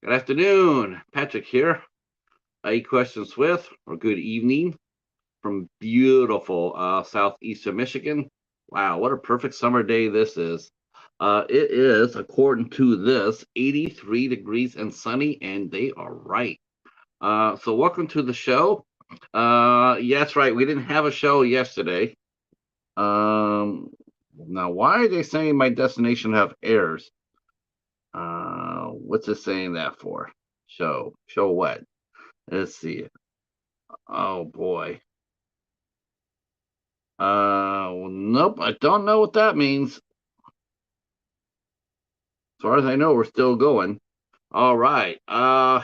Good afternoon. Patrick here. 8 questions with, or good evening from beautiful southeastern Michigan. Wow, what a perfect summer day this is. It is, according to this, 83 degrees and sunny, and they are right. So welcome to the show. Yeah, that's right. We didn't have a show yesterday. Now, why are they saying my destination have errors? What's it saying that for? Show what? Let's see. Oh boy. Nope. I don't know what that means. As far as I know, we're still going. All right.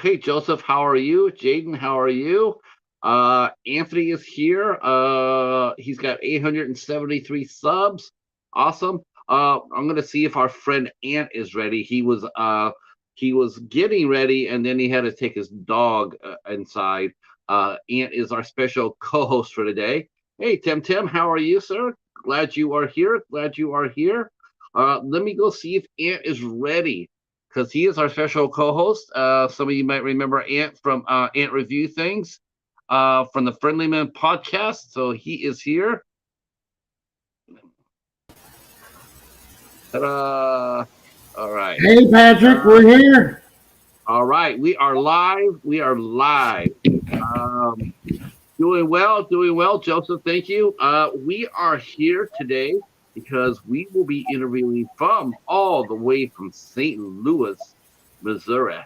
Hey Joseph, how are you? Jaden, how are you? Anthony is here. He's got 873 subs. Awesome. I'm gonna see if our friend Ant is ready. He was getting ready, and then he had to take his dog inside. Ant is our special co-host for today. Hey, Tim, how are you, sir? Glad you are here. Glad you are here. Let me go see if Ant is ready, because he is our special co-host. Some of you might remember Ant from Ant Review Things, from the Friendly Man podcast. So he is here. Ta-da! All right. Hey, Patrick, we're here. All right, we are live. Doing well, Joseph. Thank you. We are here today because we will be interviewing from all the way from St. Louis, Missouri.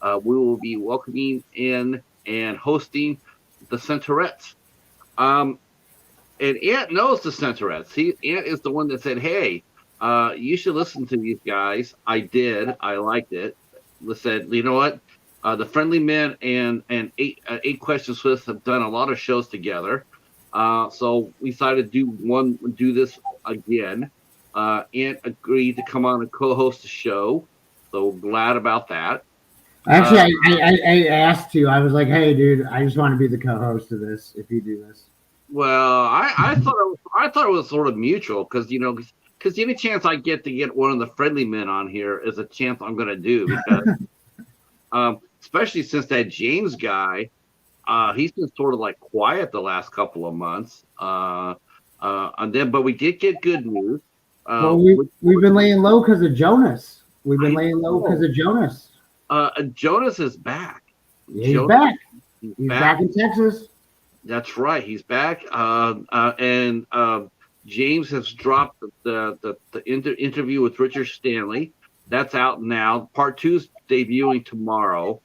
We will be welcoming in and hosting the Centaurettes. And Ant knows the Centaurettes. Ant is the one that said, "Hey, you should listen to these guys." I did. I liked it. Said, you know what? The Friendly Men and eight questions with have done a lot of shows together. So we decided to do this again. Ant agreed to come on and co-host the show. So glad about that. Actually, I asked you. I was like, "Hey, dude, I just want to be the co-host of this. If you do this." Well, I thought it was sort of mutual, because any chance I get to get one of the Friendly Men on here is a chance I'm going to do, because especially since that James guy, he's been sort of like quiet the last couple of months. But we did get good news. Well, we've been laying low because of Jonas. We've been laying low because of Jonas. Jonas is back. Yeah, he's back. He's back in Texas. That's right. He's back. And James has dropped the interview with Richard Stanley. That's out now. Part 2's debuting tomorrow.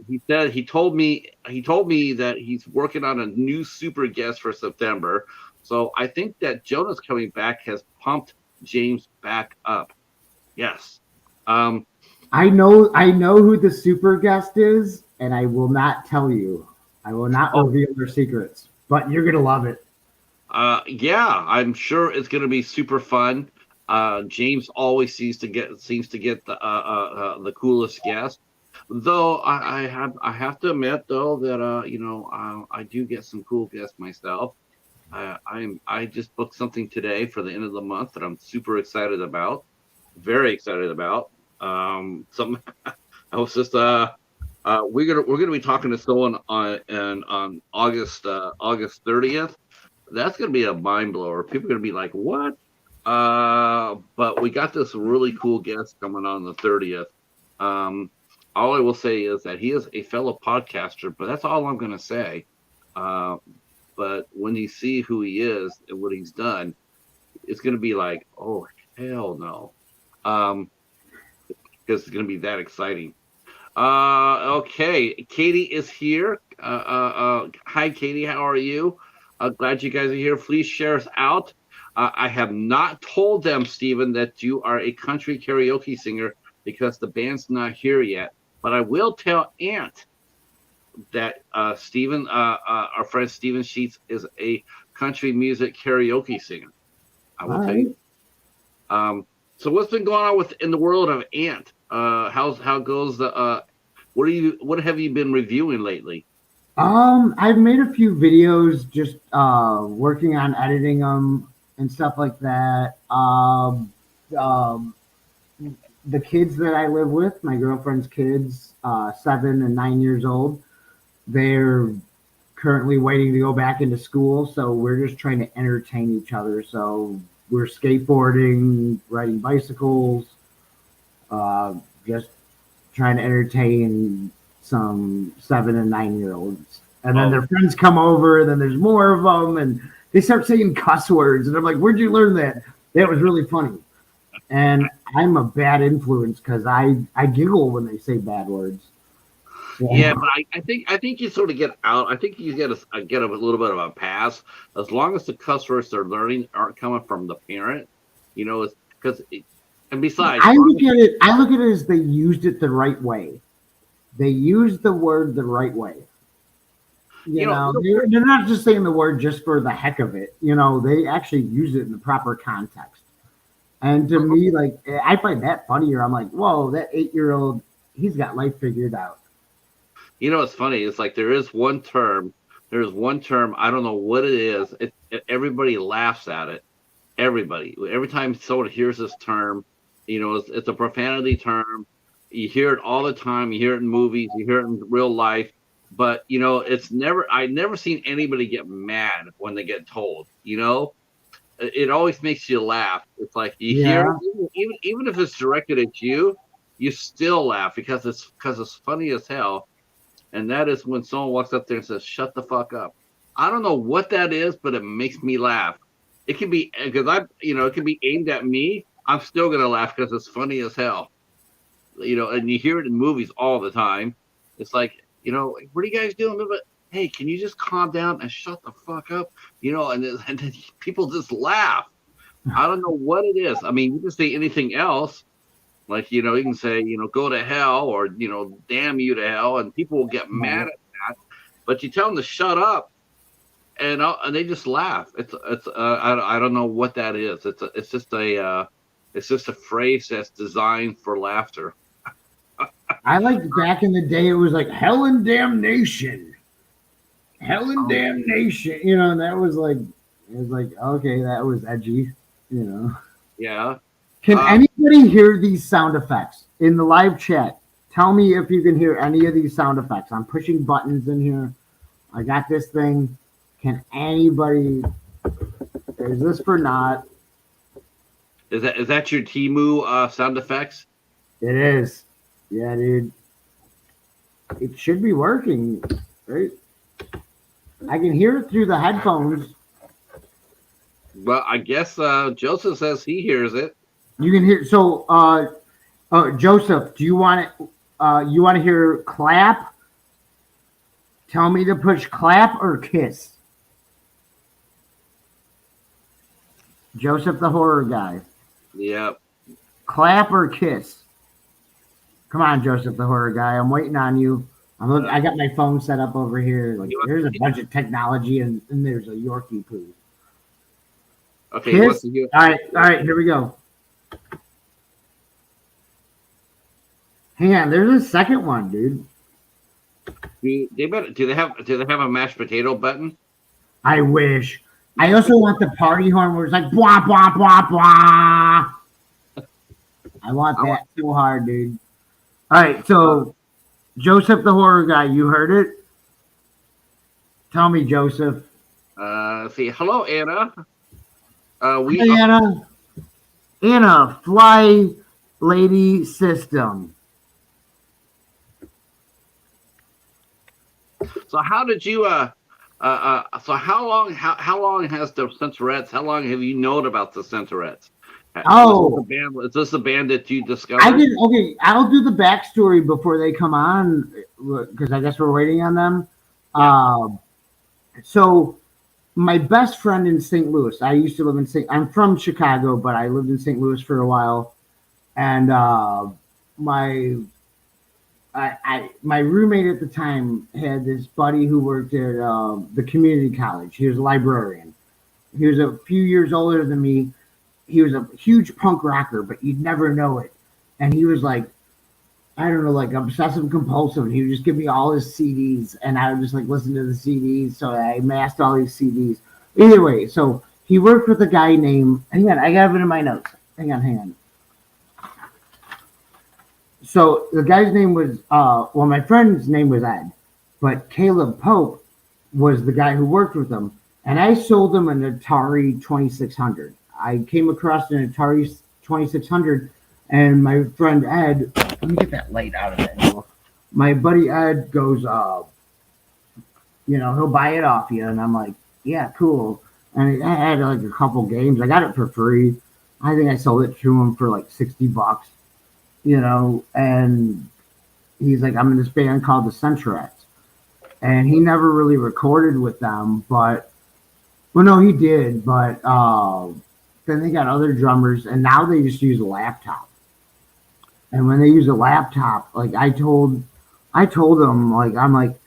He told me that he's working on a new super guest for September. So I think that Jonas coming back has pumped James back up. Yes. I know who the super guest is, and I will not tell you. I will not reveal their secrets, but you're gonna love it. Yeah, I'm sure it's gonna be super fun. James always seems to get the coolest guest. Though I have to admit though that I do get some cool guests myself. I just booked something today for the end of the month that I'm super excited about, very excited about. Some I was just we're gonna be talking to someone on August 30th. That's gonna be a mind blower. People are gonna be like, "What?" But we got this really cool guest coming on the 30th. All I will say is that he is a fellow podcaster, but that's all I'm gonna say. But when you see who he is and what he's done, it's gonna be like, "Oh hell no," because it's gonna be that exciting. Okay, Katie is here. Hi, Katie. How are you? Glad you guys are here. Please share us out. I have not told them, Stephen, that you are a country karaoke singer because the band's not here yet. But I will tell Ant that Stephen, our friend Stephen Sheets, is a country music karaoke singer. I will tell you. So what's been going on in the world of Ant? How goes the what have you been reviewing lately? I've made a few videos, just working on editing them and stuff like that. the kids that I live with, my girlfriend's kids, 7 and 9 years old, they're currently waiting to go back into school. So we're just trying to entertain each other. So we're skateboarding, riding bicycles, just trying to entertain some 7 and 9 year olds. And then their friends come over, and then there's more of them, and they start saying cuss words. And I'm like, where'd you learn that? That was really funny. And I'm a bad influence because I giggle when they say bad words. Yeah, but I think you sort of get out. I think you get a little bit of a pass as long as the cuss words they're learning aren't coming from the parent. You know, it's because. And besides, I look at it as they used it the right way. They used the word the right way. You know, they're not just saying the word just for the heck of it. You know, they actually use it in the proper context. And to me, like, I find that funnier. I'm like, whoa, that 8-year-old, he's got life figured out. You know, it's funny. It's like there's one term. I don't know what it is. Everybody laughs at it. Everybody. Every time someone hears this term, you know, it's a profanity term. You hear it all the time. You hear it in movies. You hear it in real life. But, you know, I've never seen anybody get mad when they get told, you know. It always makes you laugh. It's like you hear it, even if it's directed at you, you still laugh because it's funny as hell. And that is when someone walks up there and says, "Shut the fuck up." I don't know what that is, but it makes me laugh. It can be because it can be aimed at me. I'm still gonna laugh because it's funny as hell. You know, and you hear it in movies all the time. It's like, you know, what are you guys doing? But hey, can you just calm down and shut the fuck up? You know, and then people just laugh. I don't know what it is. I mean, you can say anything else. Like, you know, you can say, you know, go to hell or, you know, damn you to hell. And people will get mad at that. But you tell them to shut up and they just laugh. I don't know what that is. It's just a phrase that's designed for laughter. I liked back in the day, it was like hell and damnation. Hell and damnation. You know, and that was like, okay, that was edgy, you know. Yeah. Can anybody hear these sound effects in the live chat? Tell me if you can hear any of these sound effects. I'm pushing buttons in here. I got this thing. Can anybody? Is this for not? Is that your Temu sound effects? It is. Yeah, dude. It should be working, right? I can hear it through the headphones. Well, I guess Joseph says he hears it. You can hear. So, Joseph, do you want it? You want to hear clap? Tell me to push clap or kiss. Joseph, the horror guy. Yep. Clap or kiss? Come on, Joseph, the horror guy. I'm waiting on you. I got my phone set up over here. Like, there's a bunch of technology, and there's a Yorkie poo. Okay. Kiss? All right. Here we go. Hang on. There's a second one, dude. Do they have a mashed potato button? I wish. I also want the party horn where it's like blah blah blah blah. I want that so hard, dude. All right, so Joseph the horror guy, you heard it? Tell me, Joseph. See, hello, Anna. Hey, Anna, fly lady system. So how did you so how long has the Centaurettes? How long have you known about the Centaurettes? Is this the band that you discovered? Okay, I'll do the backstory before they come on because I guess we're waiting on them. Yeah. So my best friend in St. Louis, I used to live in I'm from Chicago, but I lived in St. Louis for a while. And my roommate at the time had this buddy who worked at the community college. He was a librarian. He was a few years older than me. He was a huge punk rocker, but you'd never know it. And he was like, I don't know, like obsessive compulsive. He would just give me all his CDs, and I would just like listen to the CDs. So I amassed all these CDs. Anyway, so he worked with a guy named, hang on, I got it in my notes. Hang on. So the guy's name was my friend's name was Ed, but Caleb Pope was the guy who worked with him, and I sold him an Atari 2600. I came across an Atari 2600, and my friend Ed, let me get that light out of it. My buddy Ed goes, he'll buy it off you, and I'm like, yeah, cool. And I had like a couple games. I got it for free. I think I sold it to him for like $60, and he's like, I'm in this band called the Centaurettes. And he never really recorded with them, but, well, no, he did, but then they got other drummers, and now they just use a laptop. And when they use a laptop, like I told them, like, I'm like,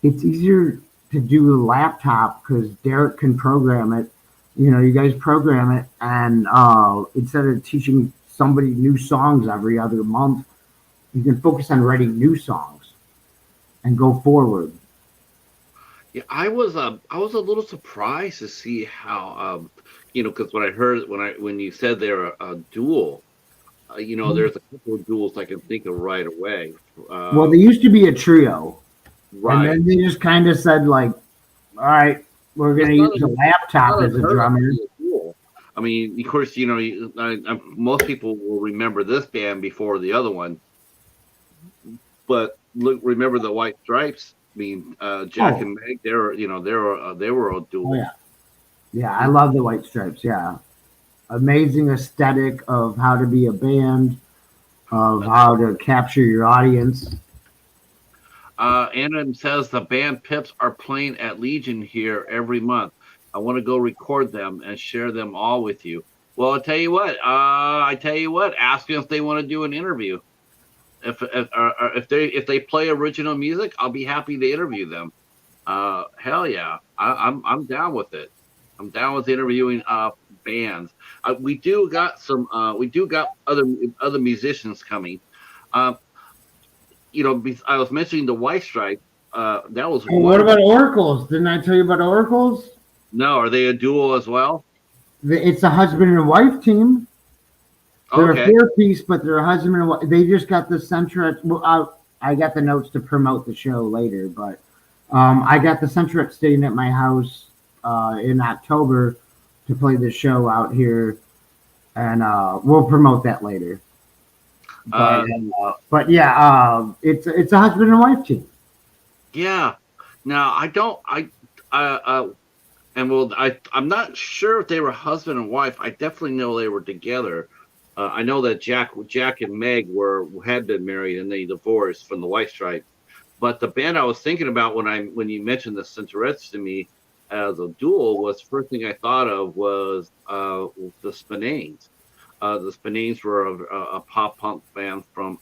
it's easier to do the laptop because Derek can program it. You guys program it, and instead of teaching somebody new songs every other month, you can focus on writing new songs and go forward. Yeah, I was a little surprised to see how because when you said they're a duo, there's a couple of duels I can think of right away. Well, they used to be a trio, right? And then they just kind of said like, all right, we're going to use a laptop as a drummer. I mean, of course, most people will remember this band before the other one, but remember the White Stripes. I mean, Jack and Meg, they were a duo. Oh, yeah, I love the White Stripes. Yeah, amazing aesthetic of how to be a band, of how to capture your audience. Anna says the band Pips are playing at Legion here every month. I want to go record them and share them all with you. Well, I tell you what. Ask them if they want to do an interview. If they play original music, I'll be happy to interview them. Hell yeah, I'm down with it. I'm down with interviewing bands. We do got other musicians coming. I was mentioning the White Stripe. That was. What about Oracles? Didn't I tell you about Oracles? No, are they a duo as well? It's a husband and wife team. They're okay. A four-piece, but they're a husband and wife. They just got the Centaurettes. Well, I got the notes to promote the show later, but I got the Centaurettes staying at my house in October to play the show out here, and we'll promote that later. But yeah, it's a husband and wife team. Yeah. Now I'm not sure if they were husband and wife. I definitely know they were together. I know that Jack and Meg had been married and they divorced from the White Stripe. But the band I was thinking about when you mentioned the Centaurettes to me as a duo was first thing I thought of was the Spinanes. The Spinanes were a pop punk band from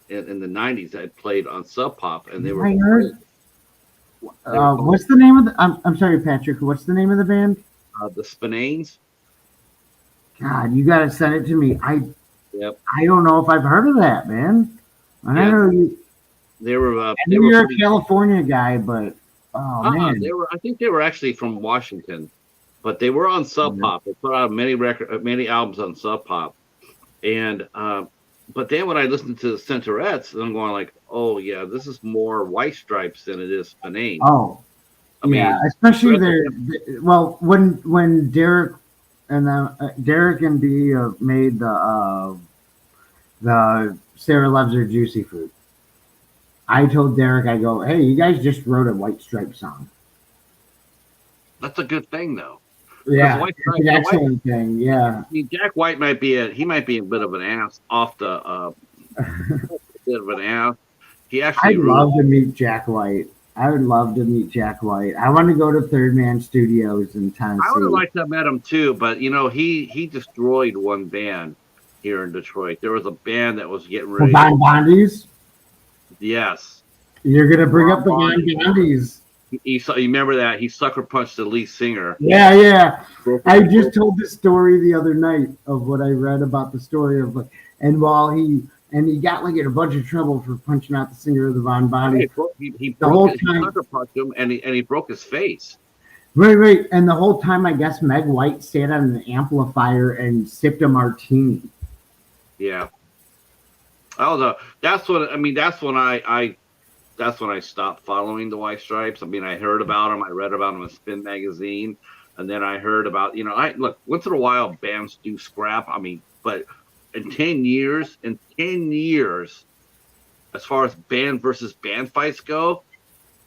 in the 90s that played on Sub Pop, and they were. What's the name of the? I'm sorry, Patrick. What's the name of the band? The Spinanes. God, you gotta send it to me. I don't know if I've heard of that, man. I know you. They were. I knew you're a California guy, but man, I think they were actually from Washington, but they were on Sub Pop. They put out many albums on Sub Pop, and but then when I listened to the Centaurettes, I'm going like, oh yeah, this is more White Stripes than it is Spinane. Oh, I mean, especially when Derek and Bia made the Sarah Loves Her Juicy Fruit. I told Derek, I go, hey, you guys just wrote a White Stripe song. That's a good thing, though. Yeah, it's an excellent thing. Yeah, I mean, Jack White might be a bit of an ass off the bit of an ass. He actually. I'd love to meet Jack White. I would love to meet Jack White. I want to go to Third Man Studios in Tennessee. I would have liked to have met him too, but he destroyed one band here in Detroit. There was a band that was getting ready. The Von Bondies? Yes. You're gonna bring up the Von Bondies. You remember that he sucker punched the lead singer. Yeah. I just told this story the other night of what I read about the story of he got like in a bunch of trouble for punching out the singer of the Von Bondies. He sucker punched him and he broke his face. Right. And the whole time, I guess Meg White sat on an amplifier and sipped a martini. Yeah. That's when I mean. That's when I stopped following the White Stripes. I mean, I heard about them. I read about them in Spin magazine, and then I heard about I look once in a while bands do scrap. I mean, but in 10 years, as far as band versus band fights go,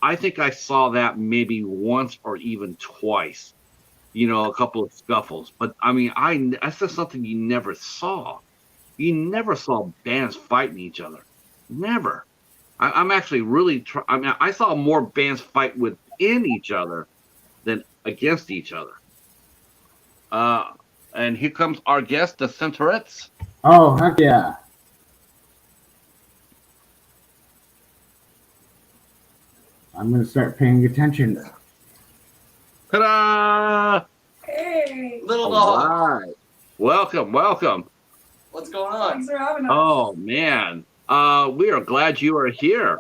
I think I saw that maybe once or even twice. A couple of scuffles, but I mean, that's just something you never saw. You never saw bands fighting each other. Never. I'm actually really I mean, I saw more bands fight within each other than against each other. And here comes our guest, the Centaurettes. Oh, heck yeah. I'm going to start paying attention. Ta-da! Hey, Little All dog. right. Welcome. What's going on? thanks for having us. Oh, man. We are glad you are here.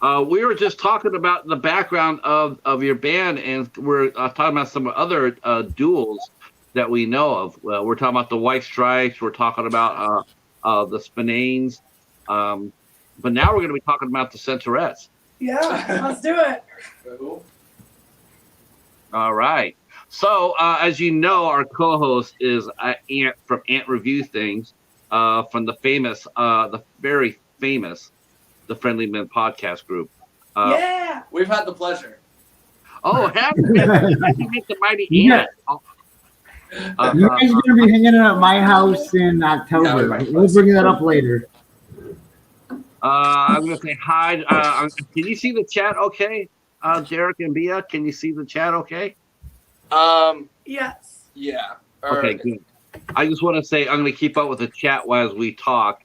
We were just talking about the background of your band, and we're talking about some other duels that we know of. We're talking about the White Stripes. We're talking about the Spinanes. But now we're going to be talking about the Centaurettes. Yeah, let's do it. Cool. All right. So, as you know, our co-host is Ant from Ant Review Things, from the famous, the very famous, the Friendly Men podcast group. Yeah. We've had the pleasure. Oh, have you met the mighty Yeah. Ant? You guys are going to be hanging out at my house in October. Yeah, We'll bring that up later. I'm going to say hi. Can you see the chat okay? Derek and Bia, can you see the chat okay? Yes. Yeah. Okay, good. I just want to say I'm going to keep up with the chat as we talk.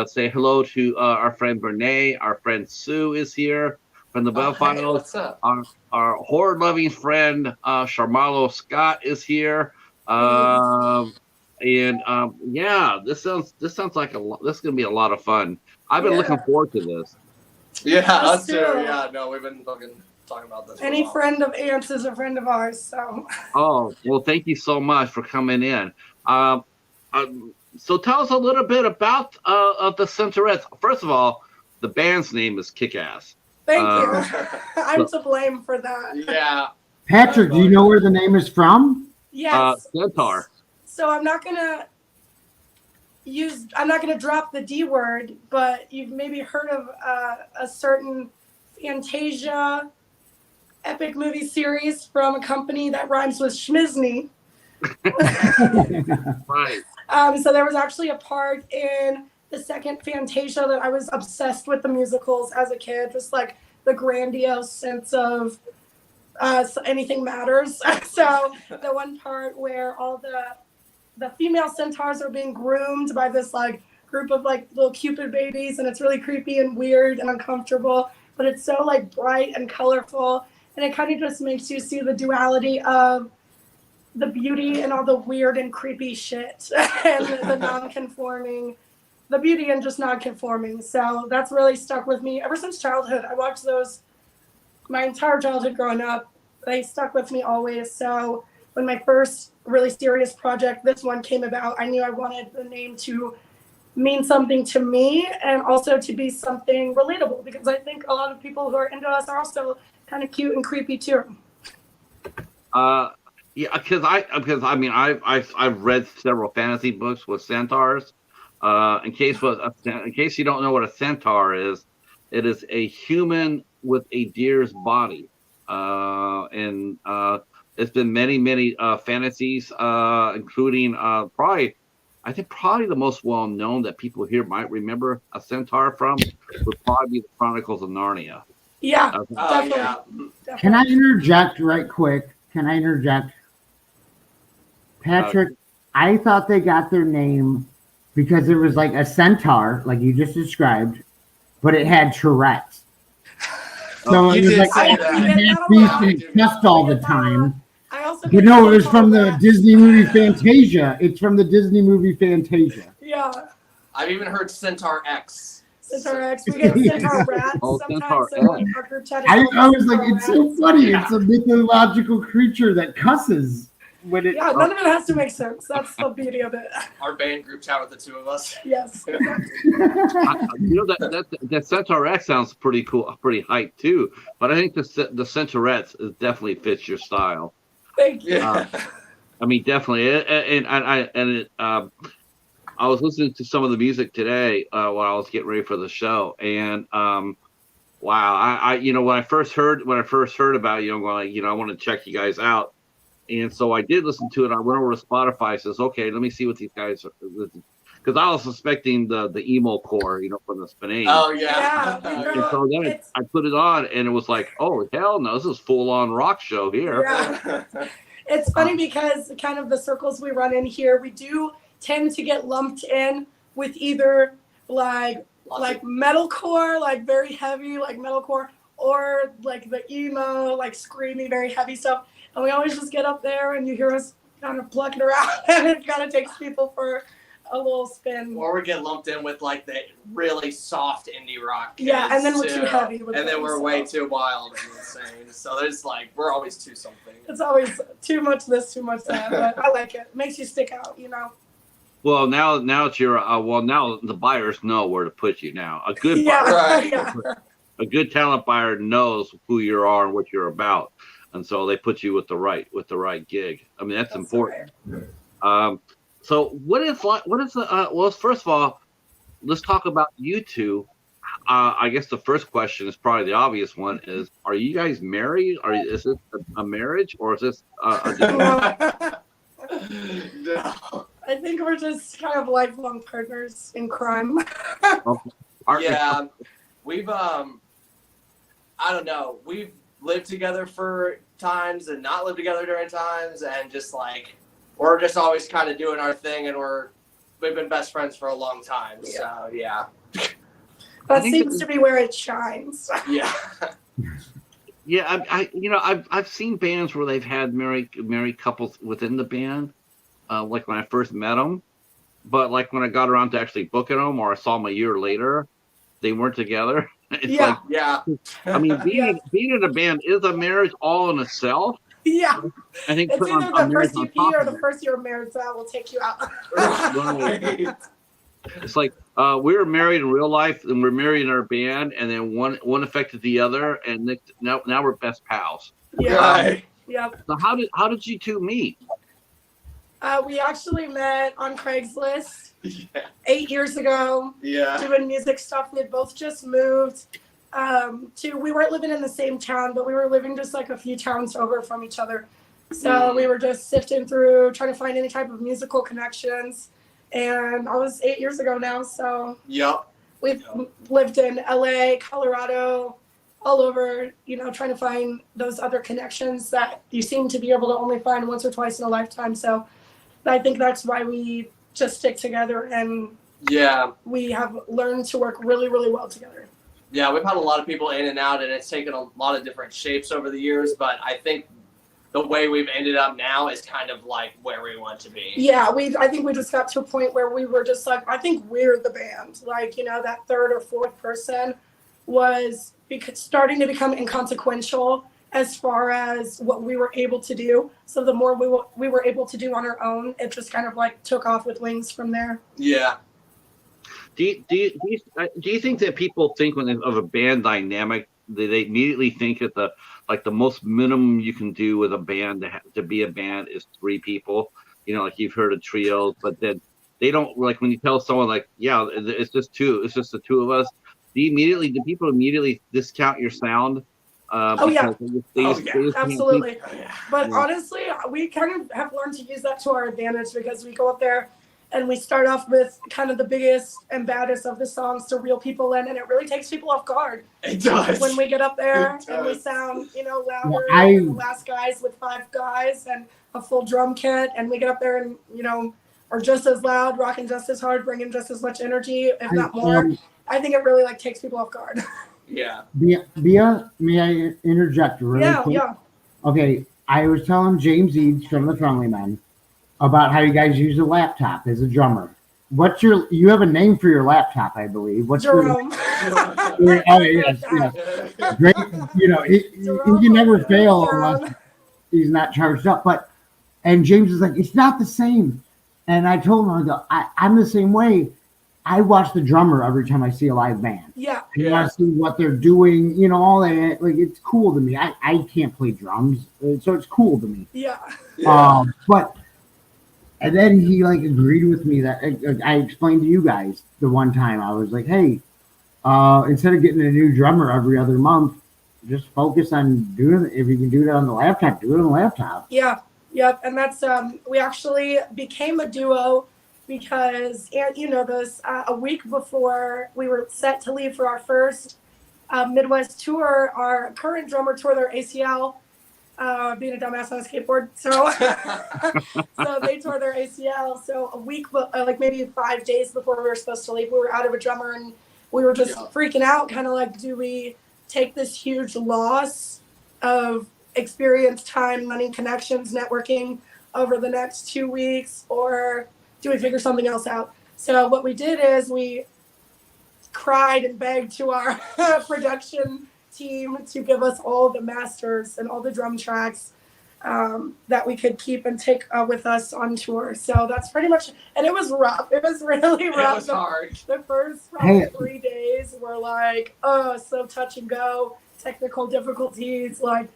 Say hello to our friend Bernae. Our friend Sue is here from the Bell Hey, Files. what's up? Our horror-loving friend Sharmarlo Scott is here. Yeah, this sounds like this is going to be a lot of fun. I've been looking forward to this. Yeah, Us us too. too. Yeah, no, we've been fucking talking about this. for a Any while. friend of Ant's is a friend of ours, so. Oh, well, thank you so much for coming in. So tell us a little bit about of the Centaurettes. First of all, the band's name is Kick-Ass. Thank you. I'm to blame for that. Yeah. Patrick, do you know where the name is from? Yes. Centaur. So I'm not gonna drop the D word, but you've maybe heard of a certain Fantasia epic movie series from a company that rhymes with Schmizni. Right. So there was actually a part in the second Fantasia that I was obsessed with the musicals as a kid, just like the grandiose sense of anything matters. So the one part where all the female centaurs are being groomed by this like group of like little Cupid babies, and it's really creepy and weird and uncomfortable, but it's so like bright and colorful, and it kind of just makes you see the duality of the beauty and all the weird and creepy shit and the non-conforming, the beauty and just non-conforming. So that's really stuck with me ever since childhood. I watched those my entire childhood growing up. They stuck with me always. So when my first really serious project, this one, came about, I knew I wanted the name to mean something to me and also to be something relatable, because I think a lot of people who are into us are also kind of cute and creepy too. Yeah, because I mean I've read several fantasy books with centaurs. In case you don't know what a centaur is, it is a human with a deer's body, and it's been many fantasies, including probably the most well known that people here might remember a centaur from would probably be the Chronicles of Narnia. Yeah, Oh, yeah. definitely. Can I interject right quick? Patrick, I thought they got their name because it was like a centaur, like you just described, but it had Tourette's. So You it was did like say a that. half beast and chest all the time. I also But no, it was from the Disney movie Fantasia. It's from the Disney movie Fantasia. Yeah, I've even heard Centaur X. Centaurettes. We get centaur rats Oh, sometimes. So Centaurettes. like our group chat is I called was like, centaur it's so rats. funny. It's a mythological creature that cusses. when it, Yeah, none of it has to make sense. That's the beauty of it. Our band group chat with the two of us. Yes. You know that Centaurettes sounds pretty cool, pretty hype too. But I think the Centaurettes definitely fits your style. Thank you. Yeah. I mean, definitely. I was listening to some of the music today while I was getting ready for the show, and wow, I when I first heard about you, I'm going like, I want to check you guys out, and so I did listen to it. I went over to Spotify, says, okay, let me see what these guys are, because I was suspecting the emo core, from the Spinane. Oh yeah. And so then I put it on, and it was like, oh hell no, this is full on rock show here. Yeah. It's funny because kind of the circles we run in here, we do tend to get lumped in with either like metalcore, like very heavy, like metalcore, or like the emo, like screamy, very heavy stuff. And we always just get up there and you hear us kind of plucking around, and it kind of takes people for a little spin. Or we get lumped in with like the really soft indie rock. Yeah, and then we're too too heavy. And then we're way too wild and insane. So there's we're always too something. It's always too much this, too much that. But I like it. It makes you stick out, Well, now it's your now the buyers know where to put you now. A good Yeah, Right. yeah. a good talent buyer knows who you are and what you're about, and so they put you with the right gig. I mean, that's important. Right. So what is the well, first of all, let's talk about you two. I guess the first question is probably the obvious one: is are you guys married? Is this a marriage, or is this a No. I think we're just kind of lifelong partners in crime. Yeah, we've I don't know. We've lived together for times and not lived together during times, and just we're just always kind of doing our thing, and we've been best friends for a long time. Yeah. So yeah. That seems to be where it shines. Yeah. Yeah, I've seen bands where they've had married couples within the band, like when I first met them, but like when I got around to actually booking them, or I saw them a year later, they weren't together. It's Yeah. Yeah. I mean, being in a band is a marriage all in itself. Yeah. I think It's putting either a the marriage first on EP top or of the it. first year of marriage that will take you out. Right. It's like we were married in real life, and we're married in our band, and then one affected the other, and now we're best pals. Yeah. Right. Yep. So how did you two meet? We actually met on Craigslist Yeah. 8 years ago, Yeah. doing music stuff. We had both just moved we weren't living in the same town, but we were living just like a few towns over from each other. So we were just sifting through, trying to find any type of musical connections. And I was 8 years ago now, so Yep. we've lived in LA, Colorado, all over, trying to find those other connections that you seem to be able to only find once or twice in a lifetime. So I think that's why we just stick together, and Yeah. we have learned to work really, really well together. Yeah, we've had a lot of people in and out, and it's taken a lot of different shapes over the years, but I think the way we've ended up now is kind of like where we want to be. Yeah, I think we just got to a point where we were just like, I think we're the band. That third or fourth person was starting to become inconsequential as far as what we were able to do. So the more we were able to do on our own, it just kind of took off with wings from there. Yeah. Do you think that people think of a band dynamic, they immediately think that the most minimum you can do with a band to be a band is 3 people? Like you've heard of trios, but then they don't, like when you tell someone yeah, it's just the two of us. Do people immediately discount your sound? Oh yeah, absolutely. Yeah. But honestly, we kind of have learned to use that to our advantage, because we go up there and we start off with kind of the biggest and baddest of the songs to reel people in, and it really takes people off guard. It does. When we get up there It and we does. sound, louder I- than the last guys with 5 guys and a full drum kit, and we get up there and, are just as loud, rocking just as hard, bringing just as much energy, if not more. I think it really takes people off guard. Yeah. Bia, may I interject really quick? Yeah. Okay, I was telling James Eads from the Friendly Men about how you guys use a laptop as a drummer. You have a name for your laptop, I believe. What's Jerome. Oh, yes. Great. He can never fail unless he's not charged up. But And James is like, it's not the same. And I told him, I'm the same way. I watch the drummer every time I see a live band. Yeah. You want to see what they're doing, you know, all that. Like, it's cool to me. I can't play drums, so it's cool to me. Yeah. But and then he like agreed with me that I explained to you guys the one time. I was like, hey, instead of getting a new drummer every other month, just focus on doing it. If you can do it on the laptop, do it on the laptop. Yeah. Yep. And that's we actually became a duo because, and you know this, a week before we were set to leave for our first Midwest tour, our current drummer tore their ACL, being a dumbass on a skateboard. So, so they tore their ACL. So a week, like maybe 5 days before we were supposed to leave, we were out of a drummer and we were just freaking out, kind of like, do we take this huge loss of experience, time, money, connections, networking over the next 2 weeks, or do we figure something else out? So what we did is we cried and begged to our production team to give us all the masters and all the drum tracks that we could keep and take with us on tour. So that's pretty much, and it was rough. It was really rough. It was hard. The first probably 3 days were like, oh, so touch and go, technical difficulties, like,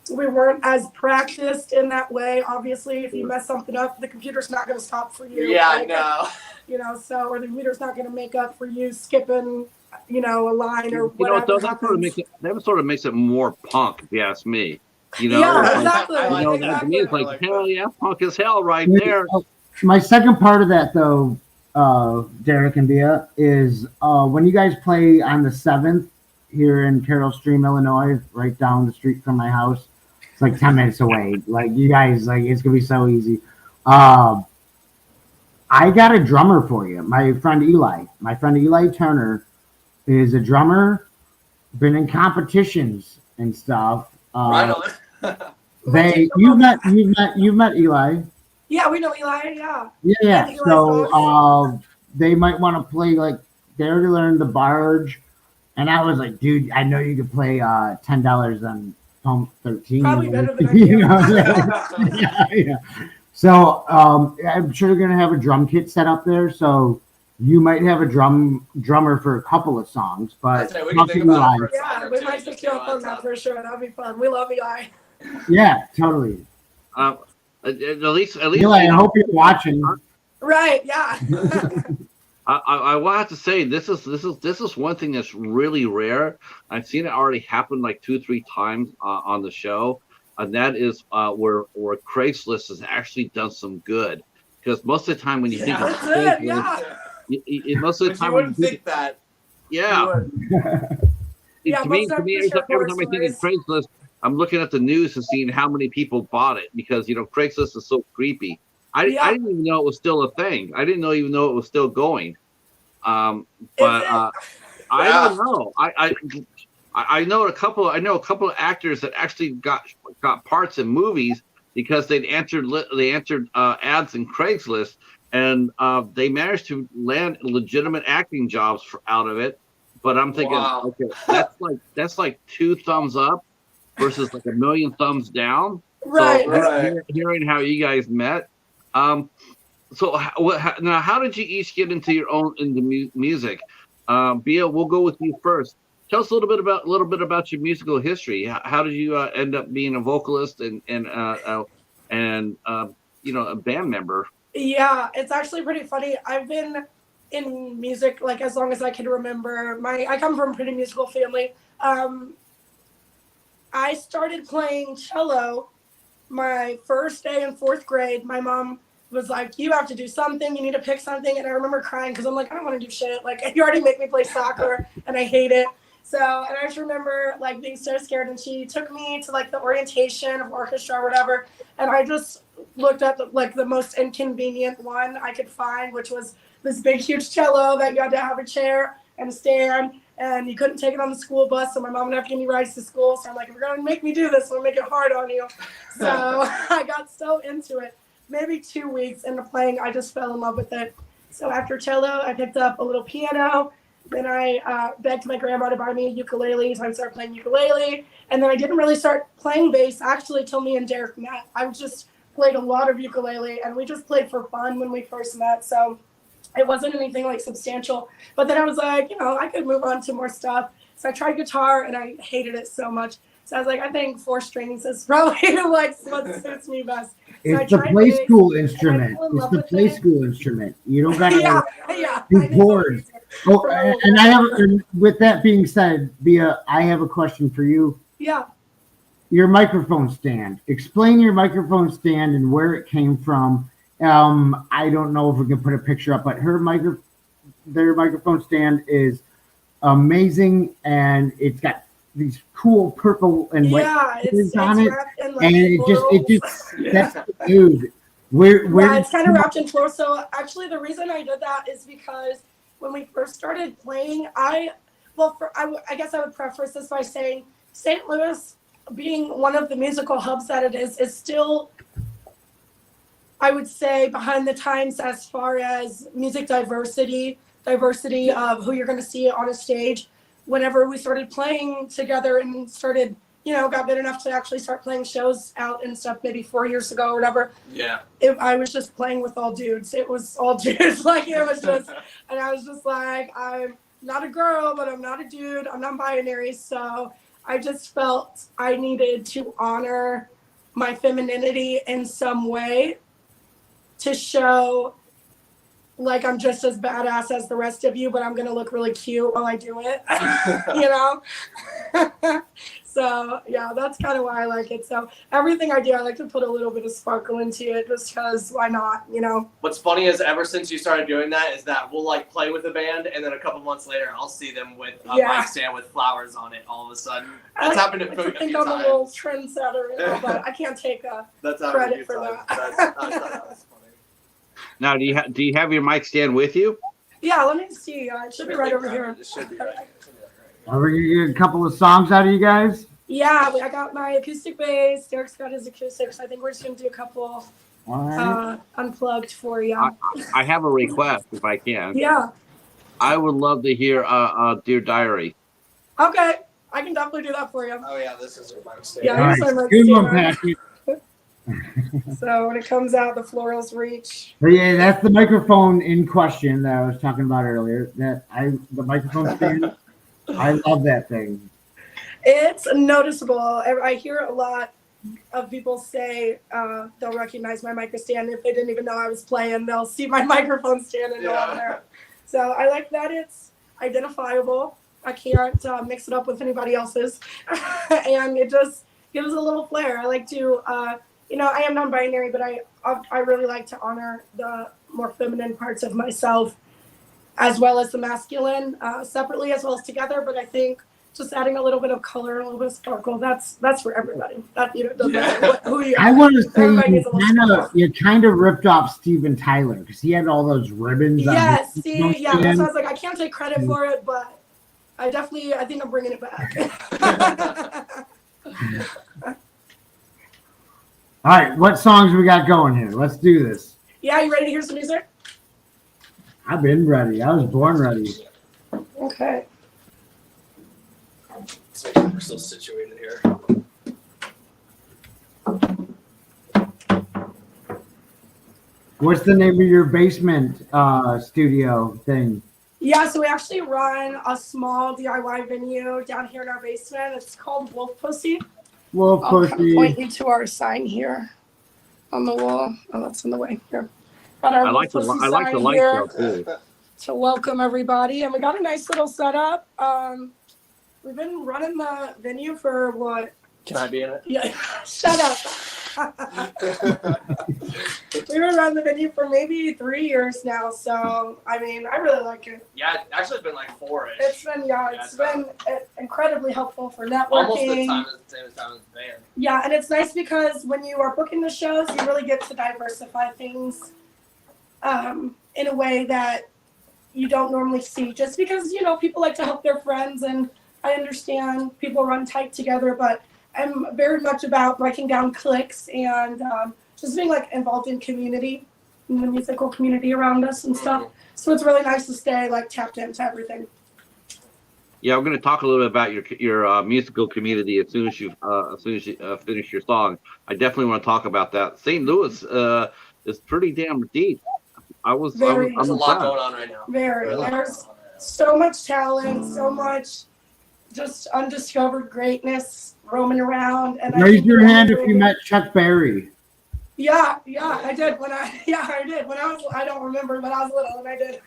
we weren't as practiced in that way. Obviously, if you mess something up, the computer's not going to stop for you. Yeah, I know. You know, so, or the computer's not going to make up for you skipping, you know, a line or whatever. You know, that sort of makes it more punk, if you ask me. You know, yeah, exactly. You know, to me, it's like, hell yeah, punk as hell right there. My second part of that, though, Derek and Bia, is when you guys play on the 7th here in Carroll Stream, Illinois, right down the street from my house. It's like 10 minutes away. Like, you guys, like, it's gonna be so easy. I got a drummer for you. My friend Eli Turner is a drummer, been in competitions and stuff. Right on. You've met Eli. Yeah, we know Eli. Yeah. Yeah. So they might want to play, like, they already learned the barge, and I was like, dude, I know you could play $10 on Pump 13. Probably better than I you know? Yeah. So I'm sure they're gonna have a drum kit set up there. So you might have a drummer for a couple of songs, but we can think about it. Yeah, we might pick you up on that for sure. That'd be fun. We love Eli. Yeah, totally. At least Eli, I hope you're watching. Right. Yeah. I will have to say this is one thing that's really rare. I've seen it already happen like 2-3 times on the show, and that is where Craigslist has actually done some good. Because most of the time when you think of Craigslist, most of the time you wouldn't think that. Yeah. Yeah, to me, every time I think of Craigslist, I'm looking at the news and seeing how many people bought it, because you know Craigslist is so creepy. I didn't even know it was still a thing. I didn't even know it was still going. I don't know. I know a couple of actors that actually got parts in movies because they answered ads in Craigslist, and they managed to land legitimate acting jobs out of it. But I'm thinking, okay, that's like 2 thumbs up versus like 1,000,000 thumbs down. Right. So hearing how you guys met. So now, how did you each get into music? Bia, we'll go with you first. Tell us a little bit about your musical history. How did you end up being a vocalist and you know, a band member? Yeah, it's actually pretty funny. I've been in music like as long as I can remember. I come from a pretty musical family. I started playing cello my first day in 4th grade. My mom was like, you have to do something. You need to pick something. And I remember crying because I'm like, I don't want to do shit. Like, you already make me play soccer and I hate it. So, and I just remember like being so scared. And she took me to like the orientation of orchestra or whatever. And I just looked at the most inconvenient one I could find, which was this big, huge cello that you had to have a chair and a stand. And you couldn't take it on the school bus, so my mom would have to give me rides to school. So I'm like, if you're going to make me do this, we'll make it hard on you. So I got so into it. Maybe 2 weeks into playing, I just fell in love with it. So after cello, I picked up a little piano. Then I begged my grandma to buy me a ukulele, so I started playing ukulele. And then I didn't really start playing bass actually till me and Derek met. I was just played a lot of ukulele, and we just played for fun when we first met. So it wasn't anything like substantial. But then I was like, I could move on to more stuff. So I tried guitar, and I hated it so much. So I was like, I think 4 strings is probably like what suits me best. It's the play school instrument. It's the play school instrument. You don't gotta do chords. Oh, and I have. And with that being said, Bia, I have a question for you. Yeah. Your microphone stand. Explain your microphone stand and where it came from. I don't know if we can put a picture up, but their microphone stand is amazing, and it's got these cool purple and white it's on it, like and it just that's dude. Where it's kind of wrapped in floral. So actually, the reason I did that is because when we first started playing, I guess I would preface this by saying St. Louis, being one of the musical hubs that it is still, I would say, behind the times as far as music diversity of who you're going to see on a stage. Whenever we started playing together and started, got good enough to actually start playing shows out and stuff maybe 4 years ago or whatever. Yeah. I was just playing with all dudes. It was all dudes. Like, it was just, and I was just like, I'm not a girl, but I'm not a dude. I'm non-binary. So I just felt I needed to honor my femininity in some way to show like I'm just as badass as the rest of you, but I'm gonna look really cute while I do it. So yeah, that's kind of why I like it. So everything I do, I like to put a little bit of sparkle into it, just because why not? What's funny is ever since you started doing that is that we'll like play with the band, and then a couple months later I'll see them with a mic stand with flowers on it. All of a sudden, that's happened to me a few times. I'm a little trendsetter, but I can't take credit for that. That's funny. Now, do you have your mic stand with you? Yeah, let me see. It should be right over here. It should be right. Are we gonna get a couple of songs out of you guys? Yeah, I got my acoustic bass. Derek's got his acoustics. I think we're just gonna do a couple unplugged for you. I have a request if I can. Yeah. I would love to hear Dear Diary. Okay, I can definitely do that for you. Oh yeah, this is my mistake. Yeah, All right. Good one, Patrick. So when it comes out, the florals reach. But yeah, that's the microphone in question that I was talking about earlier. The microphone stand. I love that thing. It's noticeable. I hear a lot of people say they'll recognize my micro stand if they didn't even know I was playing. They'll see my microphone stand and know I'm there. So I like that it's identifiable. I can't mix it up with anybody else's, and it just gives a little flair. I like to, I am non-binary, but I really like to honor the more feminine parts of myself, as well as the masculine, separately as well as together. But I think just adding a little bit of color, a little bit of sparkle, that's for everybody. That doesn't matter who you are. I want to say you kind of ripped off Steven Tyler because he had all those ribbons. Yes, that's why I was like, I can't take credit for it, but I think I'm bringing it back. All right, what songs we got going here? Let's do this. Yeah, you ready to hear some music? I've been ready. I was born ready. Okay. Let's make sure we're still situated here. What's the name of your basement studio thing? Yeah, so we actually run a small DIY venue down here in our basement. It's called Wolf Pussy. Wolf I'll Pussy. point you to our sign here on the wall. Oh, that's in the way here. Got our I like the light show too. To welcome everybody, and we got a nice little setup. We've been running the venue for what? Can I be in it? Yeah, shut up. We've been running the venue for maybe 3 years now, so I mean, I really like it. Yeah, actually, it's been like 4-ish. It's been incredibly helpful for networking. Almost the same time as the band. Yeah, and it's nice because when you are booking the shows, you really get to diversify things in a way that you don't normally see. Just because, people like to help their friends, and I understand people run tight together, but I'm very much about breaking down cliques and just being like involved in community, in the musical community around us and stuff. So it's really nice to stay like tapped into everything. Yeah, we're going to talk a little bit about your musical community as soon as you finish your song. I definitely want to talk about that. St. Louis is pretty damn deep. Very. There's a lot going on right now. There's so much talent, so much just undiscovered greatness roaming around. And Raise your hand if you met Chuck Berry. Yeah, I did I did when I was, I don't remember, but I was little and I did.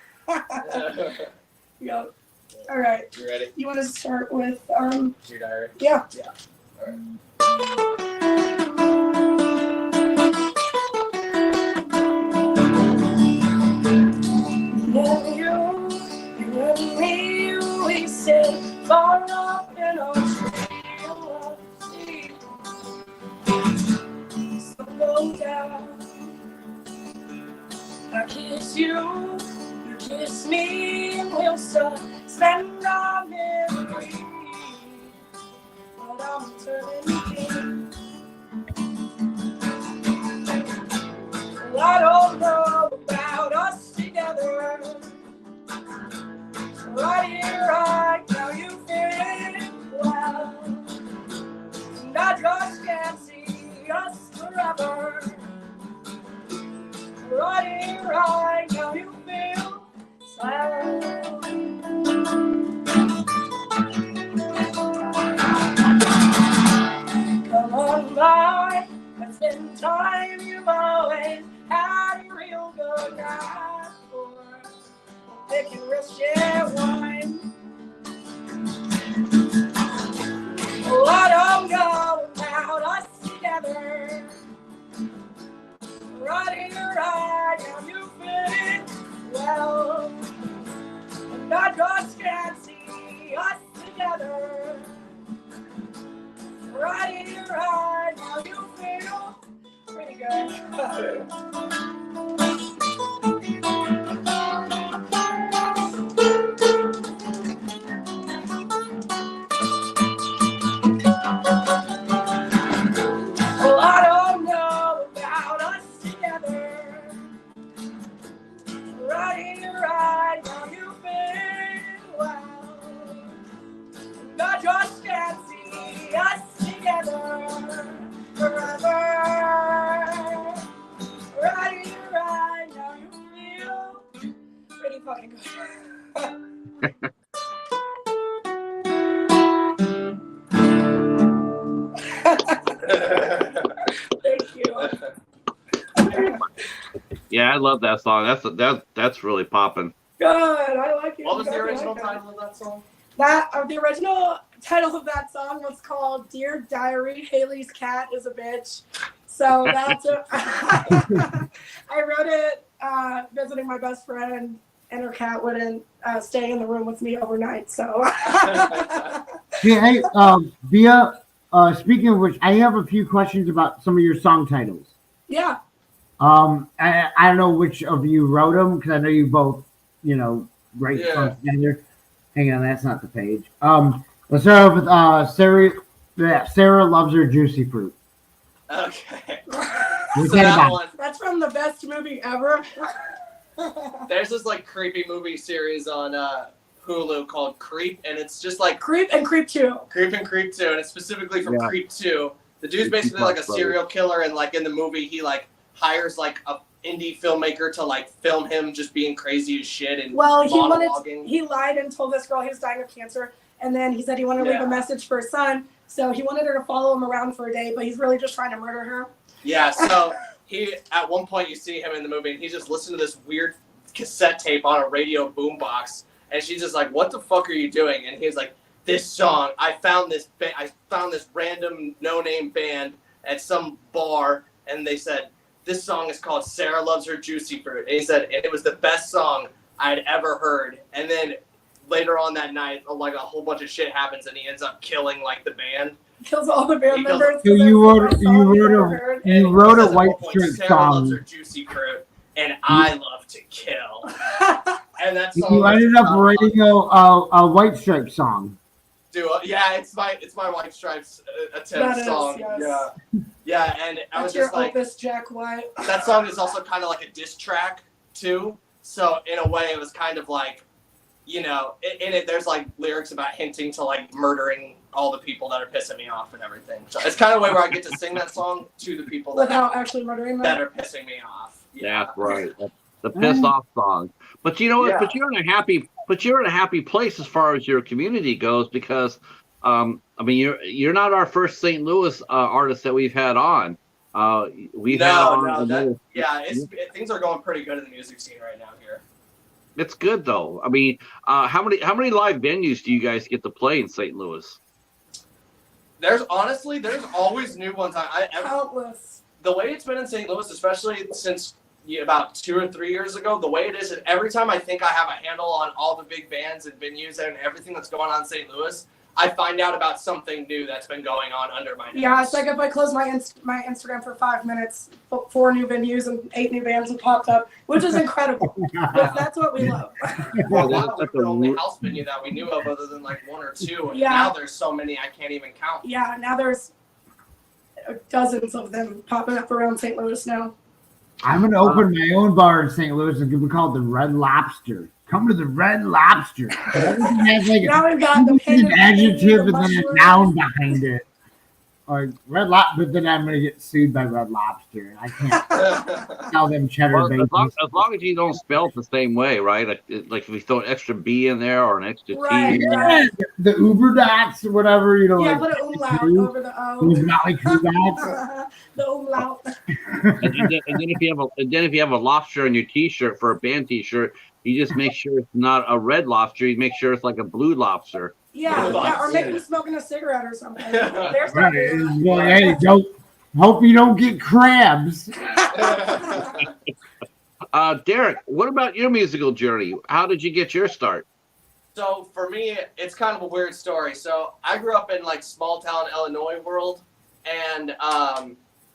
Yeah. All right. You ready? You want to start with Your diary? Yeah. Yeah. All right. You and me, we sit far up in our tree of sea. Sun goes down. I kiss you, you kiss me, and we'll spend our memory. But I'm turning king. Well, I don't know about us together. Right here, right now, you fit well. And I just can't see us forever. Right here, right now, you feel sad. Come on by, let's spend time. You've always had a real good night for picking real shit wine. Oh, I don't know about us together. Right here, right now, you fit well. And I just can't see us together. Right here, right now, you feel pretty good. Well, I don't know about us together. Right here, right now, you feel well. And I just can't see us together forever. Right here, right now, you feel pretty fucking good. Thank you. Yeah, I love that song. That's really popping. Good, I like it. What was the I original like title of that song? The original title of that song was called "Dear Diary, Haley's Cat is a Bitch." So that's I wrote it visiting my best friend, and her cat wouldn't stay in the room with me overnight. So. Hey, Bia, speaking of which, I have a few questions about some of your song titles. Yeah. I don't know which of you wrote them because I know you both, write songs together. Hang on, that's not the page. Let's start off with Sarah. Yeah, Sarah loves her juicy fruit. Okay. What's So that that about? one, That's from the best movie ever. there's this like creepy movie series on Hulu called Creep, and it's just like Creep and Creep 2. Creep and Creep 2, and it's specifically from Yeah. Creep 2. The dude's basically like a serial killer, and like in the movie, he like hires like a indie filmmaker to like film him just being crazy as shit and Well, monologuing. he lied and told this girl he was dying of cancer, and then he said he wanted to leave a message for his son. So he wanted her to follow him around for a day, but he's really just trying to murder her. Yeah, so he at one point you see him in the movie, and he's just listening to this weird cassette tape on a radio boombox, and she's just like, "What the fuck are you doing?" And he's like, "This song, I found this random no-name band at some bar, and they said this song is called Sarah Loves Her Juicy Fruit." And he said, and it was the best song I'd ever heard. And then later on that night, like a whole bunch of shit happens, and he ends up killing like the band. Kills all the band members. So you wrote a White Stripes Sarah loves her song. juicy fruit, and I love to kill. And that song. You ended up writing a White Stripes song. Yeah, it's my White Stripes attempt song. Yes. Yeah, and I was That's just like, Opus Jack White. that song is also kind of like a diss track too. So in a way, it was kind of like you know, in it there's like lyrics about hinting to like murdering all the people that are pissing me off and everything. So it's kind of a way where I get to sing that song to the people without actually murdering them. That are pissing me off. Yeah. That's right. The piss off song. But you know what? Yeah. But you're in a happy place as far as your community goes, because I mean you're not our first St. Louis artist that we've had on. Things are going pretty good in the music scene right now here. It's good though. I mean, how many live venues do you guys get to play in St. Louis? There's always new ones. Countless. The way it's been in St. Louis, especially since about 2 or 3 years ago, the way it is, and every time I think I have a handle on all the big bands and venues and everything that's going on in St. Louis, I find out about something new that's been going on under my nose. Yeah, it's like if I close my Instagram for 5 minutes, 4 new venues and 8 new bands have popped up, which is incredible. That's what we love. Well, that was the only house venue that we knew of other than like 1 or 2. And now there's so many I can't even count. Yeah, now there's dozens of them popping up around St. Louis now. I'm going to open my own bar in St. Louis and we call it the Red Lobster. Come to the Red Lobster. Now we've got an adjective and then a noun behind it. Or Red Lobster, but then I'm going to get sued by Red Lobster. I can't tell them cheddar bacon. As long as you don't spell it the same way, right? Like if we throw an extra B in there or an extra T. Right. The Uber dots or whatever, you know. Yeah, like, put an umlaut over the O. It's not like who dots. The umlaut. and then if you have a lobster on your T-shirt for a band T-shirt, you just make sure it's not a red lobster. You make sure it's like a blue lobster. Yeah, or maybe smoking a cigarette or something. There's right. Well, hey, hope you don't get crabs. Derek, what about your musical journey? How did you get your start? So for me, it's kind of a weird story. So I grew up in like small town Illinois world, and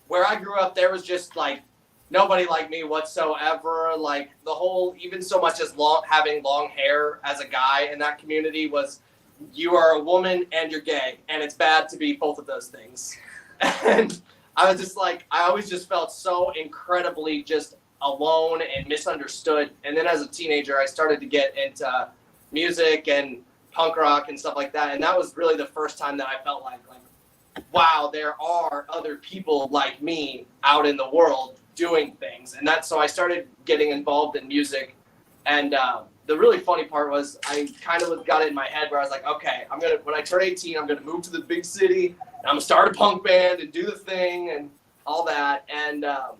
where I grew up, there was just like nobody like me whatsoever. Like the whole, even so much as having long hair as a guy in that community was, you are a woman and you're gay, and it's bad to be both of those things. And I was just like, I always just felt so incredibly just alone and misunderstood. And then as a teenager, I started to get into music and punk rock and stuff like that. And that was really the first time that I felt like, wow, there are other people like me out in the world doing things. And so I started getting involved in music. And the really funny part was I kind of got it in my head where I was like, okay, when I turn 18, I'm going to move to the big city and I'm going to start a punk band and do the thing and all that. And I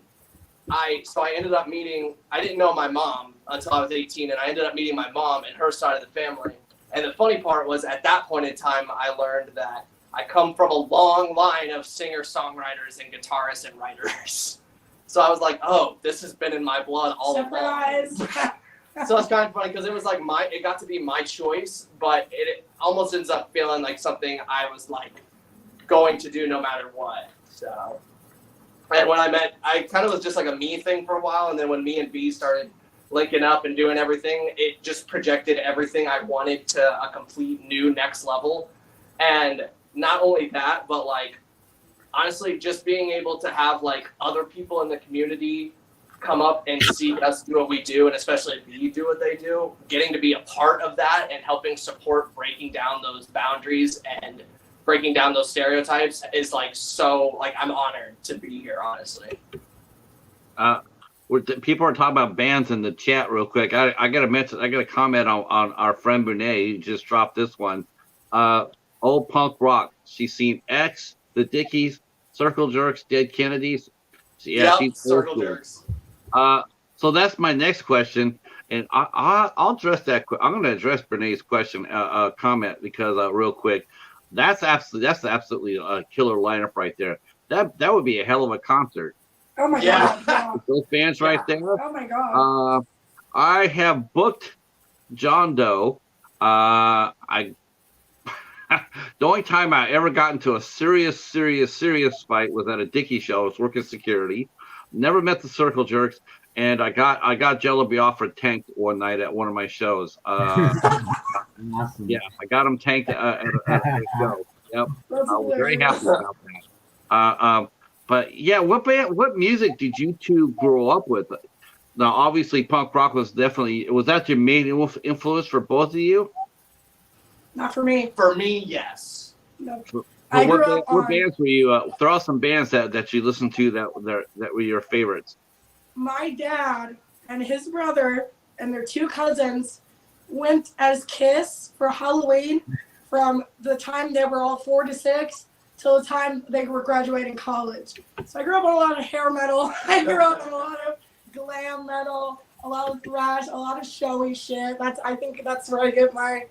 ended up I didn't know my mom until I was 18, and I ended up meeting my mom and her side of the family. And the funny part was at that point in time, I learned that I come from a long line of singer-songwriters and guitarists and writers. So I was like, oh, this has been in my blood all along. So it's kind of funny because it was like it got to be my choice, but it almost ends up feeling like something I was like going to do no matter what. So, and when I kind of was just like a me thing for a while, and then when me and B started linking up and doing everything, it just projected everything I wanted to a complete new next level. And not only that, but like honestly, just being able to have like other people in the community come up and see us do what we do, and especially if you do what they do, getting to be a part of that and helping support breaking down those boundaries and breaking down those stereotypes is like so like I'm honored to be here, honestly. People are talking about bands in the chat real quick. I got to comment on our friend Brene, who just dropped this one. Old punk rock. She's seen X, the Dickies, Circle Jerks, Dead Kennedys. Yeah, she's Circle Jerks. So that's my next question, and I'll address that. I'm going to address Brene's question, comment, because real quick, that's absolutely a killer lineup right there. That would be a hell of a concert. Oh my god! Those bands right there. Oh my god! I have booked John Doe. The only time I ever got into a serious fight was at a Dickie show. I was working security. Never met the Circle Jerks, and I got Jello Biafra tanked one night at one of my shows. Awesome. Yeah, I got him tanked at a show. Yep, I was very happy about that. But yeah, what music did you two grow up with? Now, obviously, punk rock was that your main influence for both of you? Not for me. For me, yes. No. But I grew what up on bands were you? Throw out some bands that you listened to that were your favorites. my dad and his brother and their two cousins went as Kiss for Halloween from the time they were all 4 to 6 till the time they were graduating college. So I grew up on a lot of hair metal. I grew up on a lot of glam metal, a lot of thrash, a lot of showy shit. I think that's where I get my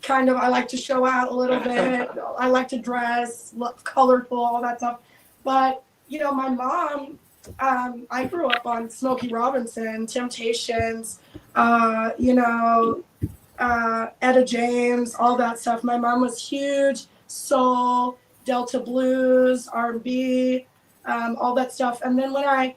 I like to show out a little bit. I like to dress, look colorful, all that stuff. But, my mom, I grew up on Smokey Robinson, Temptations, Etta James, all that stuff. My mom was huge, soul, Delta blues, R&B, all that stuff. And then when I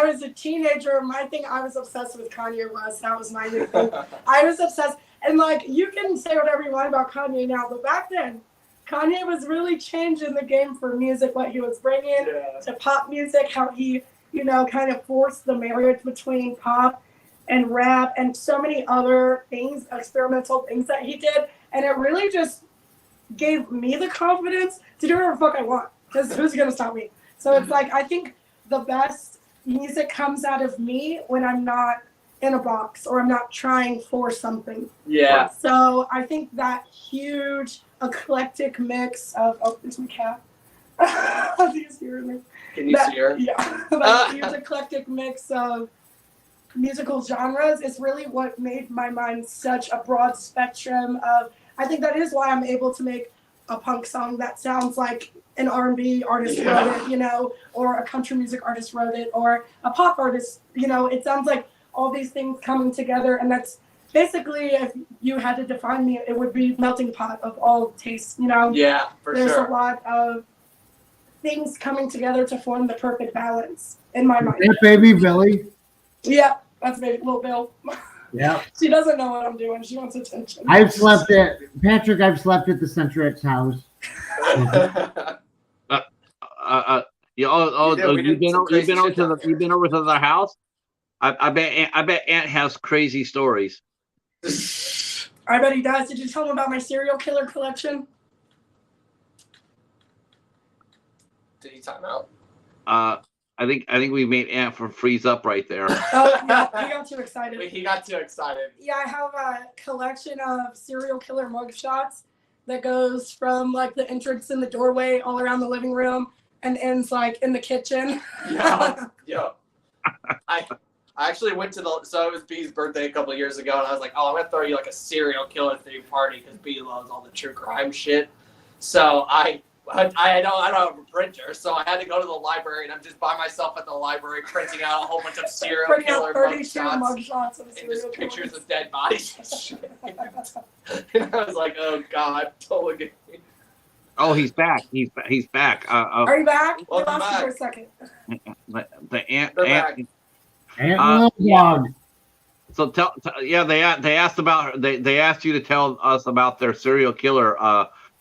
was a teenager, I was obsessed with Kanye West. That was my new thing. I was obsessed. And you can say whatever you want about Kanye now, but back then, Kanye was really changing the game for music, what he was bringing to pop music, how he, kind of forced the marriage between pop and rap and so many other things, experimental things that he did. And it really just gave me the confidence to do whatever the fuck I want, because who's going to stop me? So it's I think the best music comes out of me when I'm not in a box or I'm not trying for something. Yeah. So I think that huge eclectic mix of there's my cat. Do you see her? Can you see her? Yeah. That huge eclectic mix of musical genres is really what made my mind such a broad spectrum of. I think that is why I'm able to make a punk song that sounds like an R&B artist wrote it, or a country music artist wrote it, or a pop artist, it sounds like all these things coming together. And that's basically, if you had to define me, it would be melting pot of all tastes, Yeah, for There's sure. a lot of things coming together to form the perfect balance in my mind. That baby Billy. Yeah, that's baby little Bill. Yeah. She doesn't know what I'm doing. She wants attention. I've slept at the Centaurettes house. You've been over to their house. I bet Aunt has crazy stories. I bet he does. Did you tell him about my serial killer collection? Did he time out? I think we made Aunt freeze up right there. Oh, yeah, he got too excited. He got too excited. Yeah, I have a collection of serial killer mugshots that goes from the entrance in the doorway all around the living room and ends in the kitchen. Yeah. I actually went to so it was Bee's birthday a couple of years ago, and I was like, oh, I'm gonna throw you a serial killer themed party because Bee loves all the true crime shit. So I don't have a printer, so I had to go to the library, and I'm just by myself at the library printing out a whole bunch of serial killer mugshots of and just pictures of dead bodies and shit. And I was like, oh god, totally good. Oh, he's back. He's back. Are you back? Welcome back. For a second. The Aunt. Dog. So they asked about they asked you to tell us about their serial killer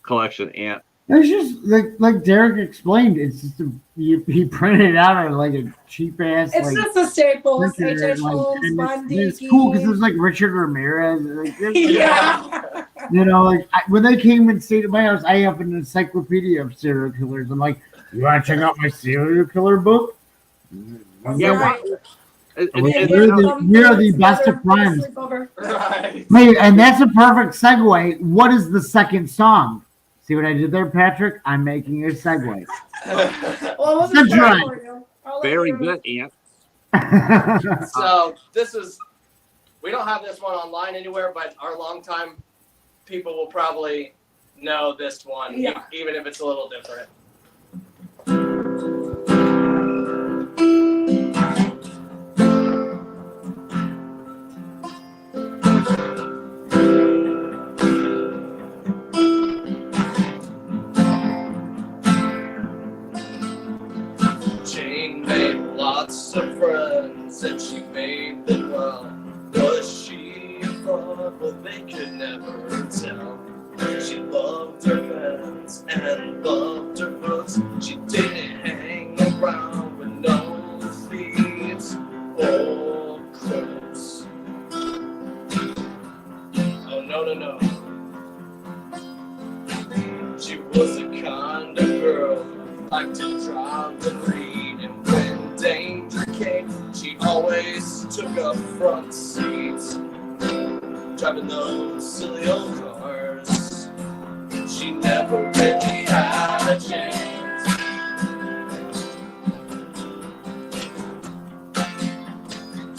collection, Aunt. It's just like Derek explained. It's just he printed it out on a cheap ass. It's just a staple. H.H. Holmes, and Bundy. it's cool because it was Richard Ramirez. Yeah. When they came and stayed at my house, I have an encyclopedia of serial killers. I'm like, you want to check out my serial killer book? Yeah. We're the best of friends. Right. Wait, and that's a perfect segue. What is the second song? See what I did there, Patrick? I'm making a segue. Well, That's right. Very good, Aunt. So we don't have this one online anywhere, but our longtime people will probably know this one, even if it's a little different. Jane made lots of friends, and she made them well. Was she a fraud? Well, they could never tell. She loved her fans and loved her books. She didn't hang around with no thieves. no. She was the kind of girl who liked to drive and read, and when danger came, she always took a front seat, driving those silly old cars. She never really had a chance.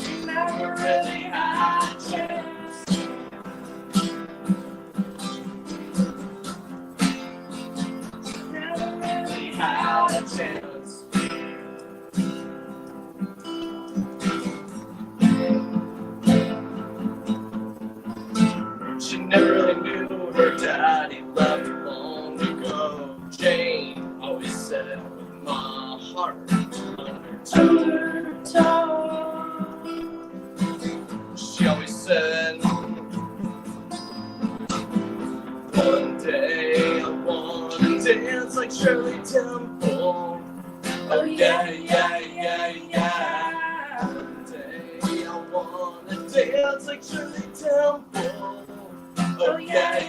She never really had a chance. Had a chance. She never really knew her daddy left long ago. Jane always said with my heart on her toe. She always said, one day I wanna dance like Shirley Temple. Oh yeah. One day I wanna dance like Shirley Temple. Oh yeah.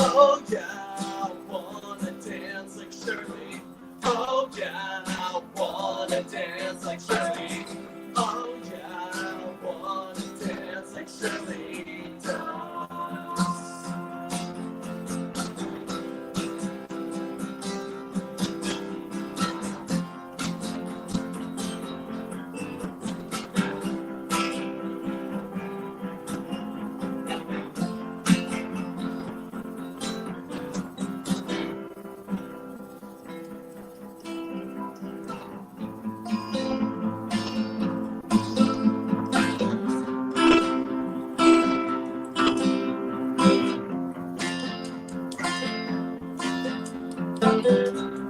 Oh yeah, I wanna dance like Shirley. Oh yeah, I wanna dance like Shirley. Oh yeah, I wanna dance like Shirley does.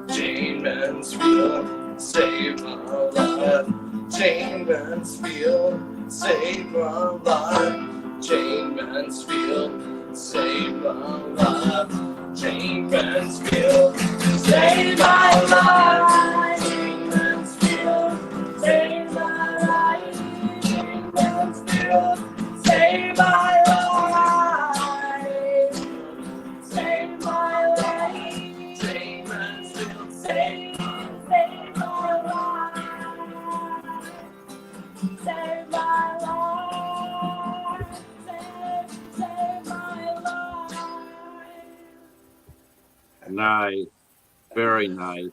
Jane Mansfield saved my life. Jane Mansfield saved my life. Jane Mansfield saved my life. Jane Mansfield saved my life. Jane Mansfield saved my life. Jane Mansfield saved my life. Saved my life. Jane Mansfield saved my life. Save my life. Save my life. Nice. Very nice.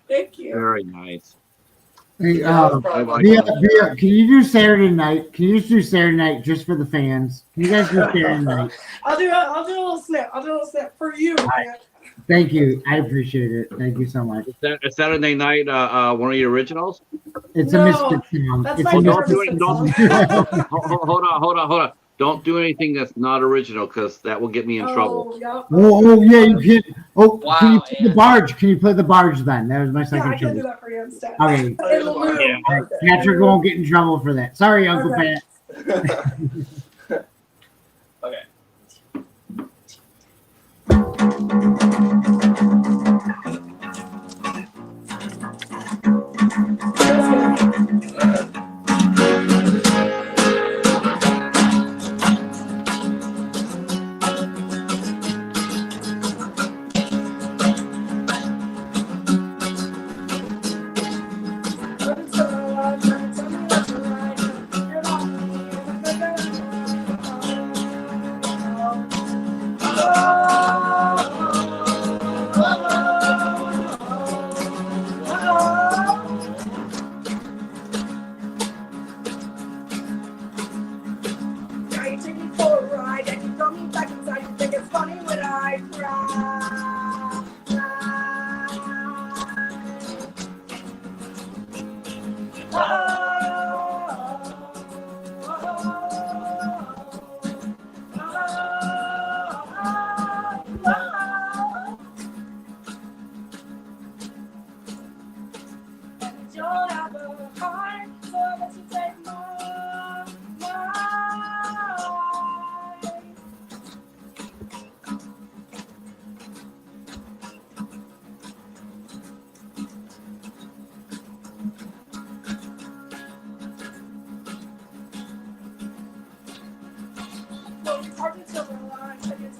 Thank you. Very nice. Hey, I like Bia, that. can you do Saturday night? Can you just do Saturday night just for the fans? Can you guys do Saturday night? I'll do a little snap for you, man. Thank you. I appreciate it. Thank you so much. Is Saturday night one of your originals? It's No, a misfit song. that's It's my a Don't do misfit it. song. Hold on. Don't do anything that's not original, because that will get me in trouble. Yep. Oh, yeah, you can. Oh, Wow, can you play the yeah. barge? Can you play the barge then? That was my Yeah, second I can do choice. that for you instead. Okay. In the room. Yeah. Patrick won't get in trouble for that. Sorry, Uncle Okay. Pat. Okay.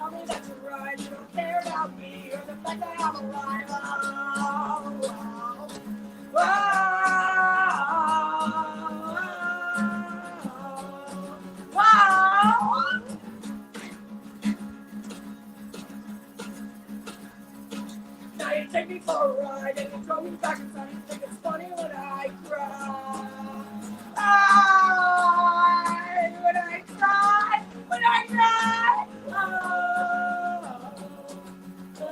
Tell me that you're right, you don't care about me or the fact that I'm alive. Oh, oh, oh, now you take me for a ride and you throw me back inside. You think it's funny when I cry. When I cry. Oh, oh,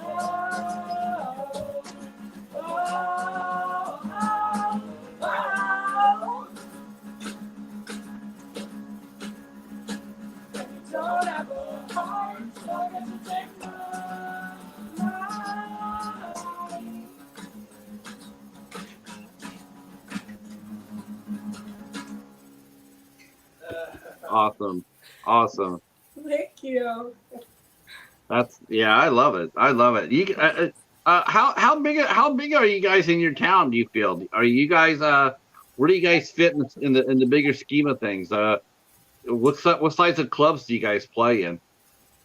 oh, oh, oh. And you don't have a heart, so I guess you take mine. Awesome. Thank you. I love it. You how big are you guys in your town? Do you feel? Are you guys where do you guys fit in the bigger scheme of things? What size of clubs do you guys play in?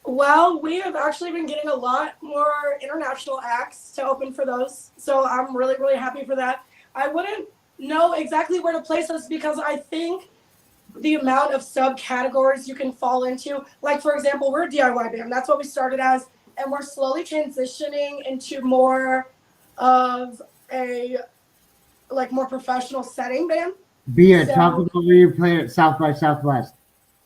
Well, we have actually been getting a lot more international acts to open for those, so I'm really, really happy for that. I wouldn't know exactly where to place us because I think the amount of subcategories you can fall into, like for example, we're a DIY band. That's what we started as, and we're slowly transitioning into more of a more professional setting band. Bia, talk about where you played at South by Southwest.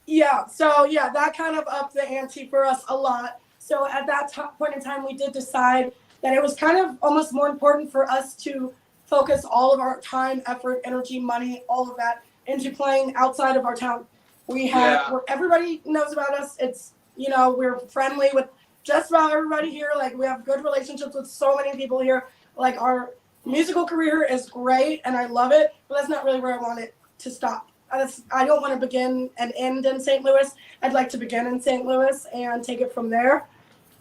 Yeah, so yeah, that kind of upped the ante for us a lot. So at that point in time, we did decide that it was kind of almost more important for us to focus all of our time, effort, energy, money, all of that into playing outside of our town. We have, where everybody knows about us. It's, we're friendly with just about everybody here. Like, we have good relationships with so many people here. Like, our musical career is great and I love it, but that's not really where I want it to stop. I don't want to begin and end in St. Louis. I'd like to begin in St. Louis and take it from there.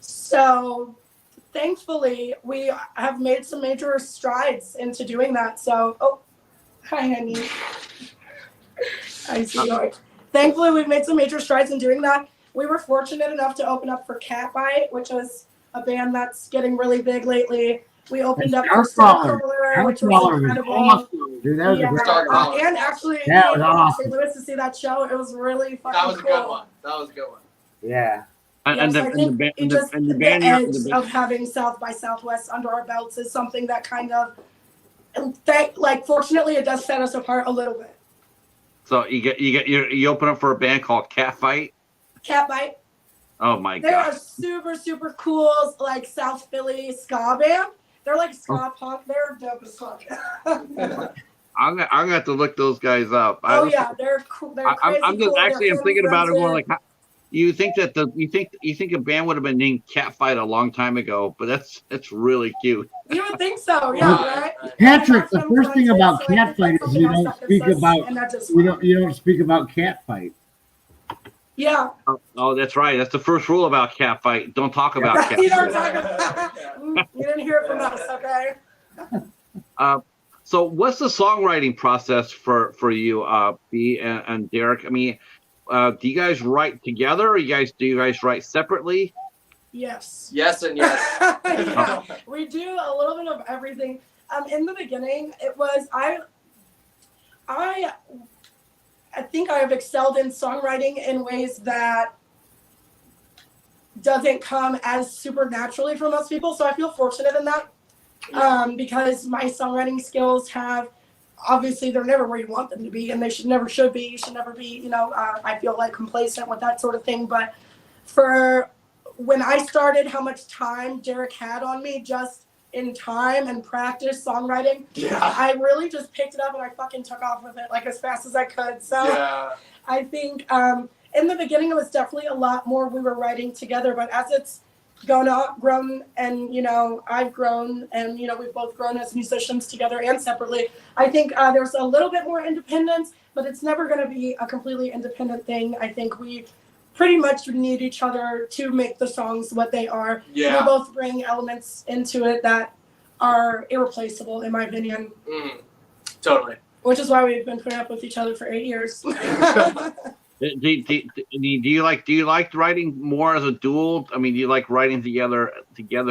So thankfully, we have made some major strides into doing that. So, hi, honey. I see you. Thankfully, we've made some major strides in doing that. We were fortunate enough to open up for Catbite, which was a band that's getting really big lately. We opened up for Centaurettes, which was incredible. Awesome, dude. That was a great and actually, that was awesome. St. Louis to see that show, it was really fucking That was a cool. good one. Yeah. The band edge of having South by Southwest under our belts is something that kind of, fortunately, it does set us apart a little bit. So you open up for a band called Catbite. Oh my god! They're a super, super cool South Philly ska band. They're like ska punk. They're dope as fuck. I'm gonna have to look those guys up. They're cool. They're crazy I'm just cool. actually I'm thinking about it more like you think that you think a band would have been named Catfight a long time ago, but that's really cute. You would think so, yeah, right? Patrick, the first thing about Catfight is you don't speak about Catfight. Yeah. Oh, that's right. That's the first rule about Catfight. Don't talk about Catfight. You don't talk about. You didn't hear it from us, okay? So what's the songwriting process for you, Bia and Derek? I mean, do you guys write together, or do you guys write separately? Yes. Yes and yes. Yeah, we do a little bit of everything. In the beginning, it was I think I have excelled in songwriting in ways that doesn't come as super naturally for most people. So I feel fortunate in that because my songwriting skills have, obviously they're never where you want them to be, and they should be. You should never be, I feel complacent with that sort of thing. But for when I started, how much time Derek had on me just in time and practice songwriting, I really just picked it up and I fucking took off with it as fast as I could. So I think in the beginning it was definitely a lot more we were writing together, but as it's grown and I've grown and we've both grown as musicians together and separately, I think there's a little bit more independence, but it's never going to be a completely independent thing. I think we pretty much need each other to make the songs what they are. We both bring elements into it that are irreplaceable, in my opinion. Totally. Which is why we've been putting up with each other for 8 years. Do you like writing more as a duel? I mean, do you like writing together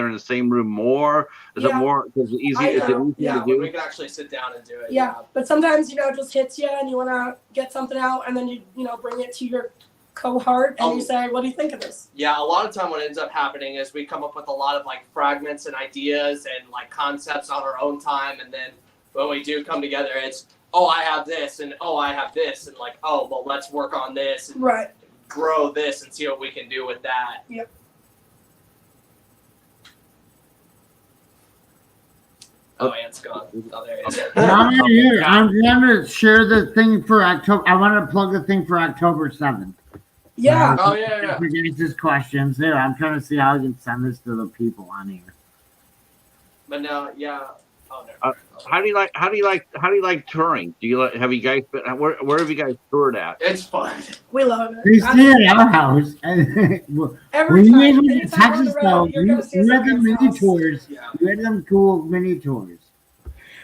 in the same room more? Is it more? Is it easy? Is it easier to do? We can actually sit down and do it. Yeah, but sometimes it just hits you, and you want to get something out, and then you bring it to your cohort, and you say, "What do you think of this?" Yeah, a lot of time what ends up happening is we come up with a lot of like fragments and ideas and like concepts on our own time, and then when we do come together, it's I have this, and I have this, and like well, let's work on this and grow this and see what we can do with that. Yep. Oh, Ant's gone. Oh, there he is. I'm here. I'm going to share the thing for October. I want to plug the thing for October 7th. Yeah. Yeah. For James's questions there. I'm trying to see how I can send this to the people on here. But no, yeah. Oh, no. How do you like touring? Have you guys been, where have you guys toured at? It's fun. We love it. We stay at our house. Every when time. you went to Anytime on Texas, the though, road, you're you gonna see had somebody's them mini house. tours. Yeah. You had them cool mini tours.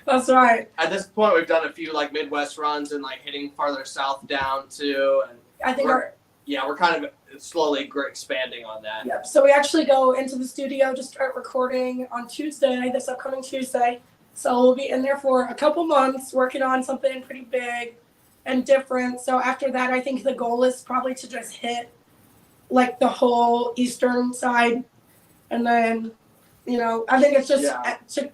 That's right. At this point, we've done a few like Midwest runs and like hitting farther south down too, and I think we're kind of slowly expanding on that. Yep. So we actually go into the studio to start recording on Tuesday, this upcoming Tuesday. So we'll be in there for a couple months working on something pretty big and different. So after that, I think the goal is probably to just hit like the whole eastern side. And then, I think it's just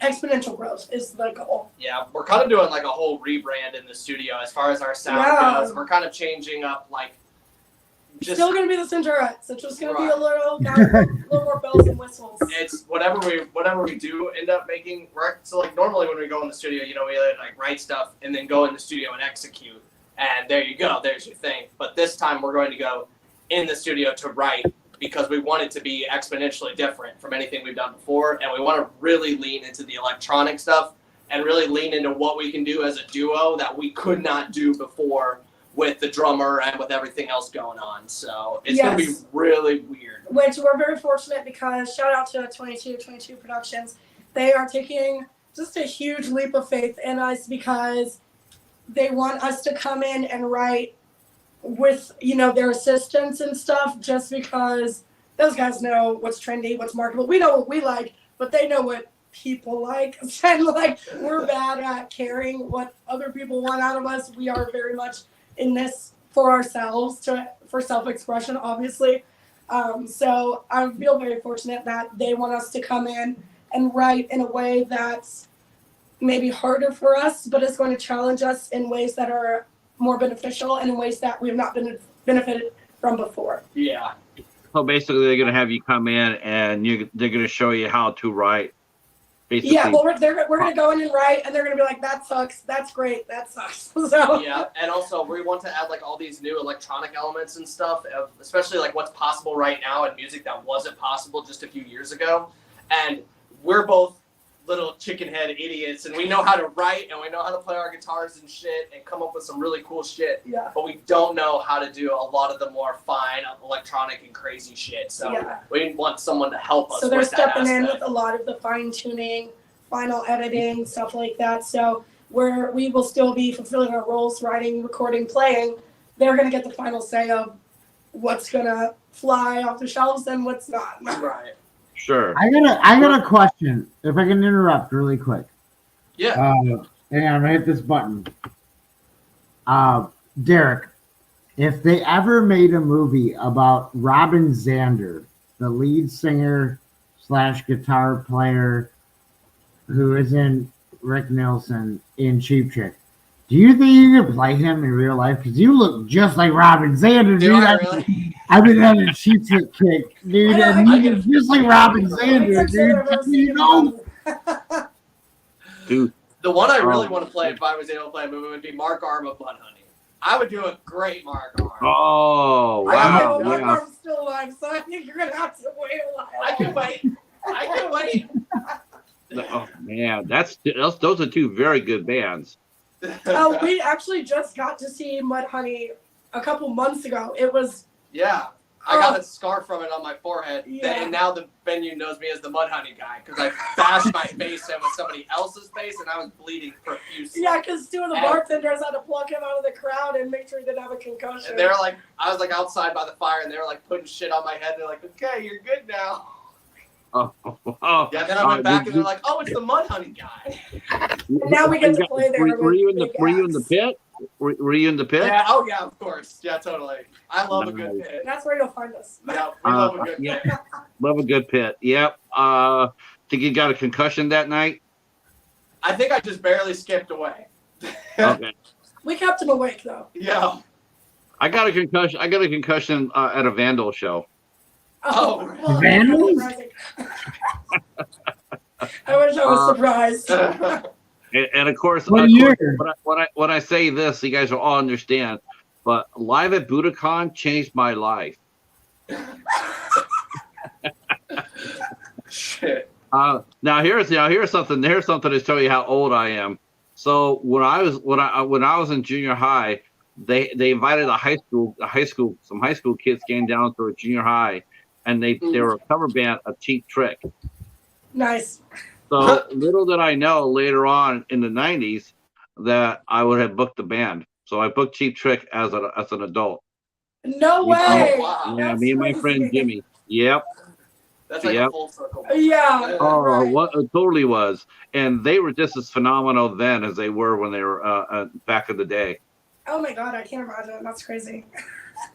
exponential growth is the goal. Yeah, we're kind of doing like a whole rebrand in the studio as far as our sound goes. We're kind of changing up like still going to be the Centaurettes. It's just going to be a little more bells and whistles. It's whatever we do end up making work. So like normally when we go in the studio, we like write stuff and then go in the studio and execute. And there you go. There's your thing. But this time we're going to go in the studio to write because we want it to be exponentially different from anything we've done before. And we want to really lean into the electronic stuff and really lean into what we can do as a duo that we could not do before with the drummer and with everything else going on. So it's going to be really weird. Which we're very fortunate because shout out to 22 Productions. They are taking just a huge leap of faith in us because they want us to come in and write with, their assistants and stuff just because those guys know what's trendy, what's marketable. We know what we like, but they know what people like. And we're bad at caring what other people want out of us. We are very much in this for ourselves, for self-expression, obviously. So I feel very fortunate that they want us to come in and write in a way that's maybe harder for us, but it's going to challenge us in ways that are more beneficial and in ways that we have not been benefited from before. Yeah. So basically, they're going to have you come in and they're going to show you how to write. Basically. Yeah, well, we're going to go in and write, and they're going to be like, that sucks, that's great, that sucks. So yeah, and also we want to add like all these new electronic elements and stuff, especially like what's possible right now in music that wasn't possible just a few years ago. And we're both little chicken head idiots, and we know how to write, and we know how to play our guitars and shit, and come up with some really cool shit. Yeah. But we don't know how to do a lot of the more fine electronic and crazy shit. So we want someone to help us. So they're stepping in with a lot of the fine tuning, final editing, stuff like that. So we will still be fulfilling our roles, writing, recording, playing. They're going to get the final say of what's going to fly off the shelves and what's not. Right. Sure. I got a question. If I can interrupt really quick. Yeah. Hang on, I'm gonna hit this button. Derek, if they ever made a movie about Robin Zander, the lead singer / guitar player who is in Rick Nielsen in Cheap Trick, do you think you could play him in real life? Because you look just like Robin Zander, dude. Do I really? I've been having a Cheap Trick kick, dude. And you look just like Robin Zander, dude. Dude. The one I really want to play if I was able to play a movie would be Mark Arm Butt Honey. I would do a great Mark Arm. Oh, wow. Mark Arm's still alive, so I think you're going to have to wait a while. I can wait. Oh, man. Those are two very good bands. We actually just got to see Mudhoney a couple months ago. It was I got a scar from it on my forehead, and now the venue knows me as the Mud Honey guy because I bashed my face in with somebody else's face, and I was bleeding profusely. Yeah, because two of the bartenders had to pluck him out of the crowd and make sure he didn't have a concussion. And they were like, I was like outside by the fire, and they were like putting shit on my head. They're like, okay, you're good now. Yeah, then I went back, and they're like, oh, it's the Mud Honey guy. And now we get to play there. Were you in the pit? Were you in the pit? Yeah, oh yeah, of course. Yeah, totally. I love a good pit. That's where you'll find us. Yeah, we love a good pit. Love a good pit. Yep. Think you got a concussion that night? I think I just barely skipped away. Okay. We kept him awake though. Yeah. I got a concussion at a Vandal show. Oh, well, Vandals? I wish I was surprised. And of course, What year? When I say this, you guys will all understand. But Live at Budokan changed my life. Shit. Now here's something to show you how old I am. So when I was in junior high, they invited some high school kids came down to a junior high, and they were a cover band of Cheap Trick. Nice. So little did I know later on in the 90s that I would have booked the band. So I booked Cheap Trick as an adult. No way. Oh, wow. Yeah, That's me and my crazy. friend Jimmy. Yep. That's like a full circle. Yeah. Oh, Right. what it totally was. And they were just as phenomenal then as they were when they were back in the day. Oh my god, I can't imagine. That's crazy.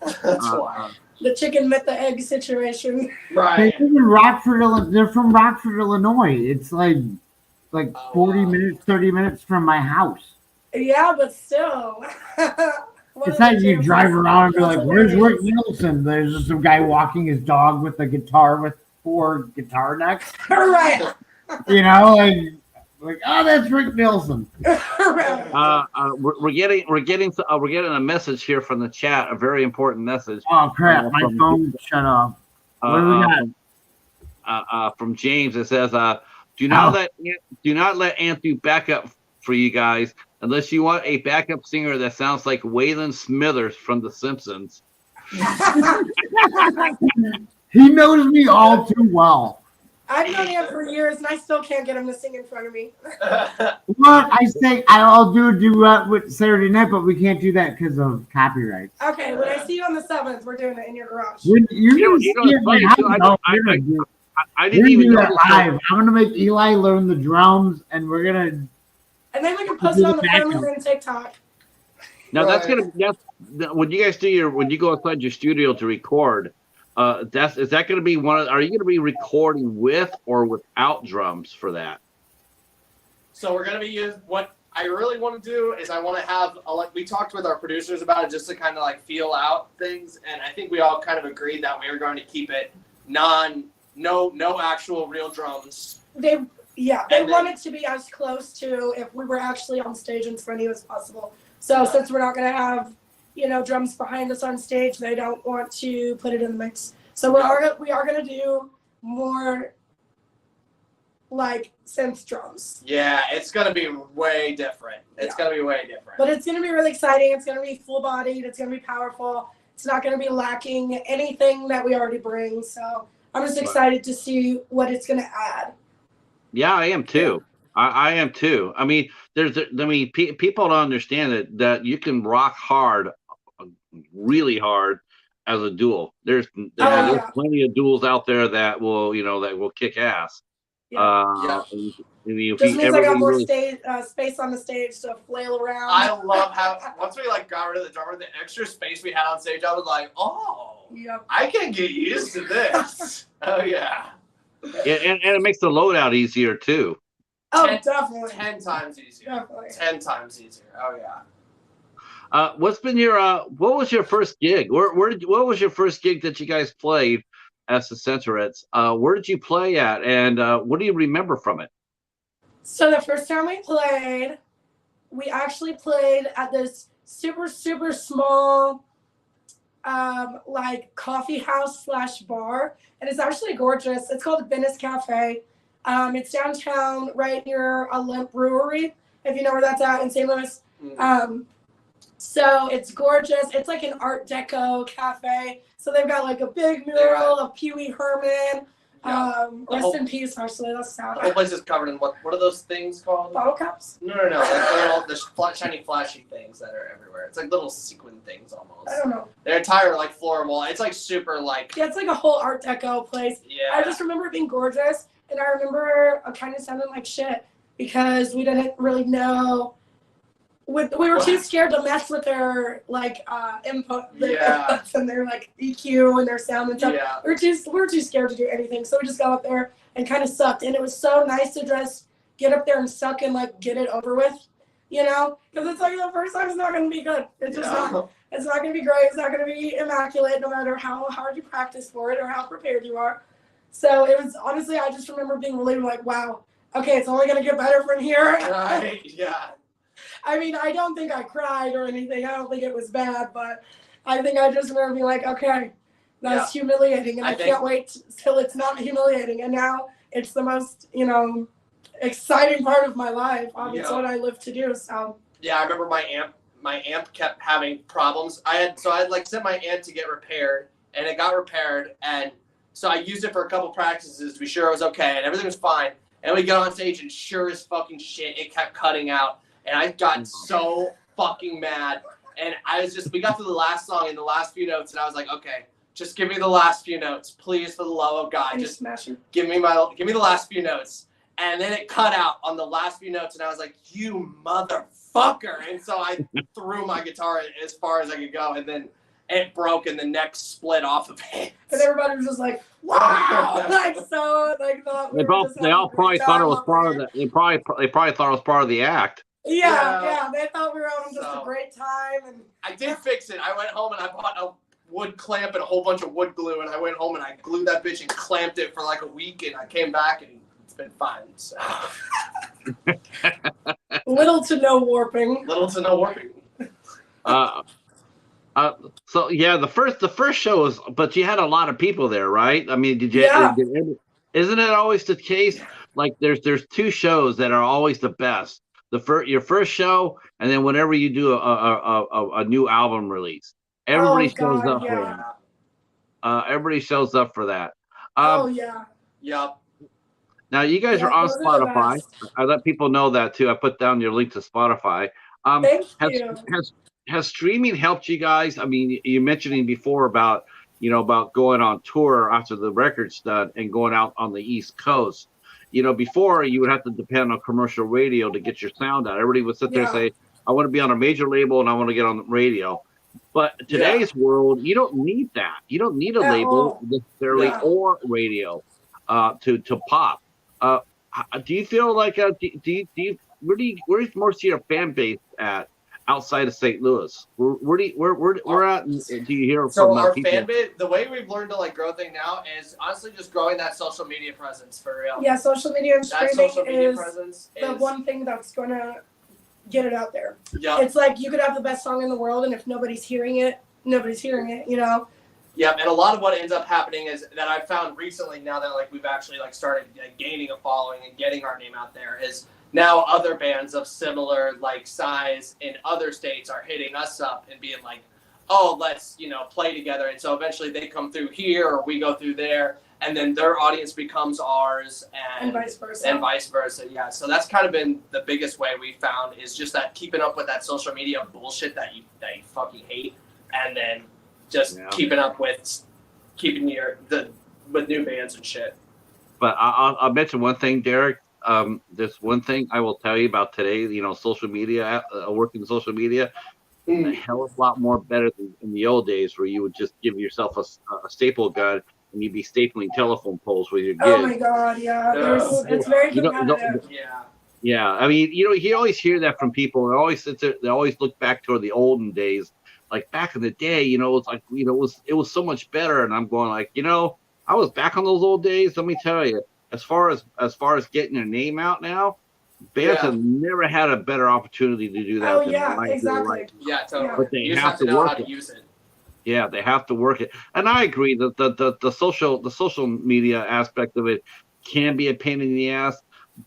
That's wild. The chicken met the egg situation. Right. They're from Rockford, Illinois. It's like 40 minutes, 30 minutes from my house. Yeah, but still. It's not you drive around and be like, where's Rick Nielsen? There's just some guy walking his dog with a guitar with 4 guitar necks. Right. You know, like oh, that's Rick Nielsen. Right. We're getting a message here from the chat, a very important message. Oh crap, my phone shut off. What do we got? From James, it says, "Do not let Anthony back up for you guys unless you want a backup singer that sounds like Waylon Smithers from The Simpsons." He knows me all too well. I've known him for years, and I still can't get him to sing in front of me. What I say, I'll do a duet with Saturday Night, but we can't do that because of copyrights. Okay, when I see you on the 7th, we're doing it in your garage. I didn't even know live. I'm gonna make Eli learn the drums, and we're gonna. And then we can post it on the Family Room TikTok. Now that's when you guys when you go outside your studio to record. Is that going to be are you going to be recording with or without drums for that? So we're going to be using what I really want to do is I want to have we talked with our producers about it just to kind of like feel out things, and I think we all kind of agreed that we were going to keep it no actual real drums. They want it to be as close to if we were actually on stage in front of you as possible. So since we're not going to have drums behind us on stage, they don't want to put it in the mix. So we are going to do more like synth drums. Yeah, it's going to be way different. It's going to be way different. But it's going to be really exciting. It's going to be full bodied. It's going to be powerful. It's not going to be lacking anything that we already bring. So I'm just excited to see what it's going to add. Yeah, I am too. I am too. I mean, people don't understand that you can rock hard, really hard, as a dual. There's plenty of duals out there that will kick ass. Yeah. Just means I got more space on the stage to flail around. I love how once we got rid of the drummer, the extra space we had on stage, I was like, I can get used to this. Oh yeah. And it makes the loadout easier too. Oh, definitely. 10 times easier. Definitely. 10 times easier. Oh yeah. What's been what was your first gig? What was your first gig that you guys played as the Centaurettes? Where did you play at, and what do you remember from it? So the first time we actually played at this super, super small coffee house / bar, and it's actually gorgeous. It's called Venice Cafe. It's downtown right near a Limp Brewery, if you know where that's at in St. Louis. So it's gorgeous. It's like an Art Deco cafe. So they've got like a big mural of Pee Wee Herman. Rest in peace, Marcelo. That's sad. The whole place is covered in what are those things called? Bottle caps? No. Like the shiny, flashy things that are everywhere. It's like little sequin things almost. I don't know. Their entire like floor and wall. It's like super like. Yeah, it's like a whole Art Deco place. Yeah. I just remember it being gorgeous, and I remember kind of sounding like shit because we didn't really know. We were too scared to mess with their like input, inputs and their like EQ and their sound and stuff. Yeah. We were too scared to do anything, so we just got up there and kind of sucked. And it was so nice to just get up there and suck and like get it over with, you know? Because it's like the first time is not going to be good. It's just not. It's not going to be great. It's not going to be immaculate, no matter how hard you practice for it or how prepared you are. So it was honestly, I just remember being really like, wow, okay, it's only going to get better from here. Right. Yeah. I mean, I don't think I cried or anything. I don't think it was bad, but I think I just remember being like, okay, that's humiliating, and I can't wait till it's not humiliating. And now it's the most, exciting part of my life. It's what I live to do. So yeah, I remember my amp kept having problems. I had like sent my amp to get repaired, and it got repaired, and so I used it for a couple practices to be sure it was okay, and everything was fine. And we got on stage, and sure as fucking shit, it kept cutting out. And I got so fucking mad. And we got to the last song and the last few notes, and I was like, okay, just give me the last few notes, please, for the love of God. Just give me the last few notes. And then it cut out on the last few notes, and I was like, you motherfucker. And so I threw my guitar as far as I could go, and then it broke, and the neck split off of it. And everybody was just like, wow! They all probably thought it was part of the. They probably thought it was part of the act. Yeah, they thought we were having just a great time. And I did fix it. I went home and I bought a wood clamp and a whole bunch of wood glue, and I went home and I glued that bitch and clamped it for like a week, and I came back and it's been fine. So. Little to no warping. So yeah, the first show was, but you had a lot of people there, right? I mean, did you? Yeah. Isn't it always the case? Like there's two shows that are always the best. Your first show, and then whenever you do a new album release, everybody shows up for that. Everybody shows up for that. Yep. Now you guys are on Spotify. I let people know that too. I put down your link to Spotify. Thank you. Has streaming helped you guys? I mean, you mentioning before about going on tour after the record's done and going out on the East Coast. Before you would have to depend on commercial radio to get your sound out. Everybody would sit there and say, I want to be on a major label and I want to get on the radio. But today's world, you don't need that. You don't need a label necessarily or radio to pop. Do you feel like where's most of your fan base at outside of St. Louis? Where at? Do you hear from our people? Fan base? The way we've learned to like grow things now is honestly just growing that social media presence for real. Yeah, social media and streaming is the one thing that's going to get it out there. Yeah, it's like you could have the best song in the world, and if nobody's hearing it. Yeah, and a lot of what ends up happening is that I've found recently, now that like we've actually like started gaining a following and getting our name out there, is now other bands of similar like size in other states are hitting us up and being like, oh, let's play together. And so eventually they come through here or we go through there, and then their audience becomes ours, and vice versa. Yeah, so that's kind of been the biggest way we found, is just that keeping up with that social media bullshit that you fucking hate, and then just keeping up with with new bands and shit. But I'll mention one thing, Derek. There's one thing I will tell you about today. Social media, working social media, a hell of a lot more better than in the old days, where you would just give yourself a staple gun and you'd be stapling telephone poles with your gigs. Oh my God, yeah. It's very competitive. Yeah. I mean, you always hear that from people. They always look back toward the olden days. Like back in the day, it's like, it was so much better. And I'm going like, I was back on those old days. Let me tell you, as far as getting your name out now, bands have never had a better opportunity to do that. Oh yeah, exactly. Yeah, totally. But they have to know work how to use it. Yeah, they have to work it. And I agree that the social media aspect of it can be a pain in the ass.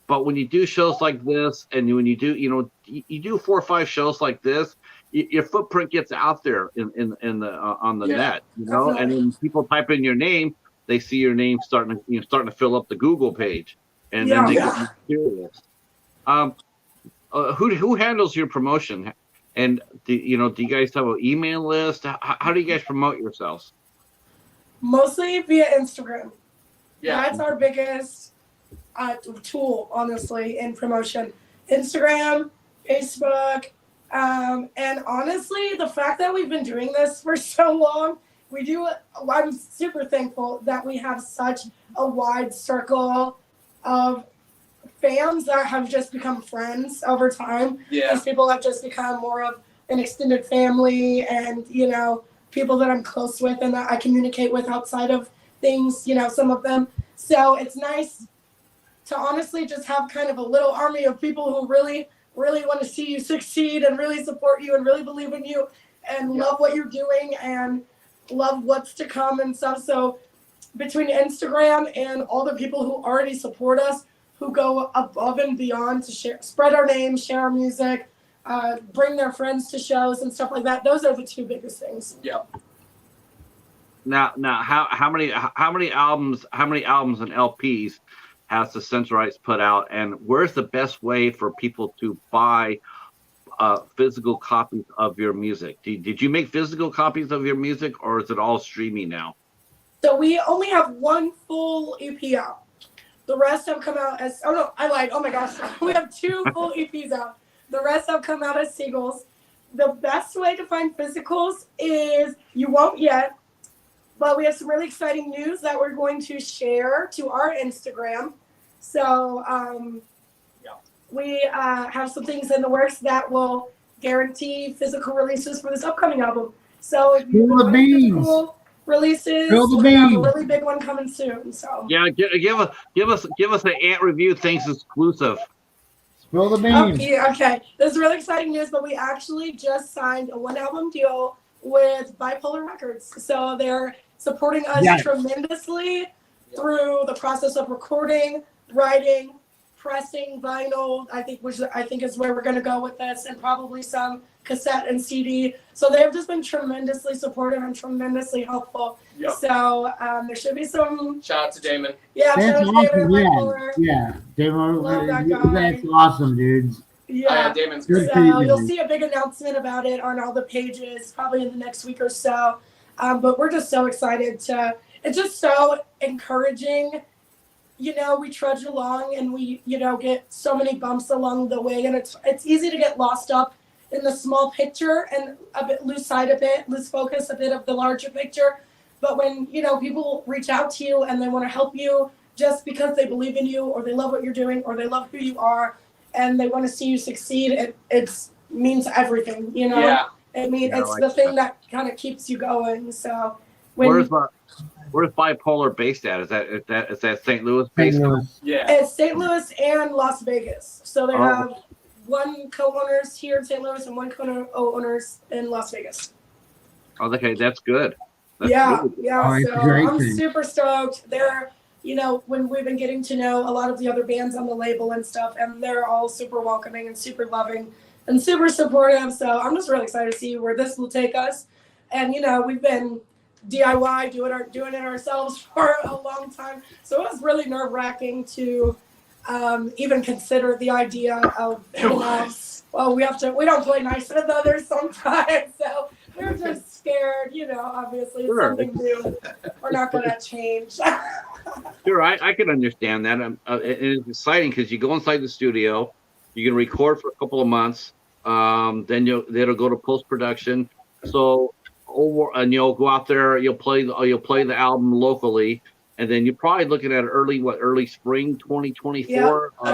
But when you do shows like this, and when you do, you do 4 or 5 shows like this, your footprint gets out there in the on the net, you know, Definitely. and when people type in your name, they see your name starting to fill up the Google page, and then they get curious. Who handles your promotion? And do you guys have an email list? How do you guys promote yourselves? Mostly via Instagram. Yeah. That's our biggest tool, honestly, in promotion. Instagram, Facebook, and honestly, the fact that we've been doing this for so long, I'm super thankful that we have such a wide circle of fans that have just become friends over time. Yeah. These people have just become more of an extended family, and people that I'm close with and that I communicate with outside of things, some of them. So it's nice to honestly just have kind of a little army of people who really, really want to see you succeed and really support you and really believe in you and love what you're doing and love what's to come and stuff. So between Instagram and all the people who already support us, who go above and beyond to spread our name, share our music, bring their friends to shows and stuff like that. Those are the two biggest things. Yeah. Now, how many albums and LPs has the Centaurettes put out, and where's the best way for people to buy physical copies of your music? Did you make physical copies of your music, or is it all streaming now? So we only have one full EP out. The rest have come out as, oh no, I lied. Oh my gosh. We have 2 full EPs out. The rest have come out as singles. The best way to find physicals is, you won't yet, but we have some really exciting news that we're going to share to our Instagram. So we have some things in the works that will guarantee physical releases for this upcoming album. So if you want physical releases, we have a really big one coming soon. So yeah, give us an Ant Review Things exclusive. Spill the beans. Okay. This is really exciting news, but we actually just signed a 1-album deal with Bipolar Records. So they're supporting us tremendously through the process of recording, writing, pressing vinyl, I think is where we're going to go with this, and probably some cassette and CD. So they've just been tremendously supportive and tremendously helpful. Yep. So there should be some. Shout out to Damon. Yeah, that's shout out to awesome. Damon. Yeah, Damon. Love that guy. That's awesome, dudes. Yeah, Damon's great. So you'll see a big announcement about it on all the pages probably in the next week or so. But we're just so excited it's just so encouraging. We trudge along and we, get so many bumps along the way, and it's easy to get lost up in the small picture and lose focus a bit of the larger picture. But when, people reach out to you and they want to help you just because they believe in you, or they love what you're doing, or they love who you are, and they want to see you succeed, it means everything, Yeah. It's the thing that kind of keeps you going. So where's Bipolar based at? Is that St. Louis based? Yeah. It's St. Louis and Las Vegas. So they have one co-owners here in St. Louis and one co-owners in Las Vegas. Oh, okay, that's good. That's yeah. really good. Yeah. So I'm super stoked. They're, when we've been getting to know a lot of the other bands on the label and stuff, and they're all super welcoming and super loving and super supportive. So I'm just really excited to see where this will take us. And, we've been DIY, doing it ourselves for a long time. So it was really nerve-wracking to even consider the idea of, well, we don't play nice with others sometimes. So we're just scared, obviously it's something new. We're not going to change. Sure, I can understand that. It's exciting because you go inside the studio, you can record for a couple of months, then it'll go to post-production. So and you'll go out there, you'll play the album locally, and then you're probably looking at early spring 2024. Yeah,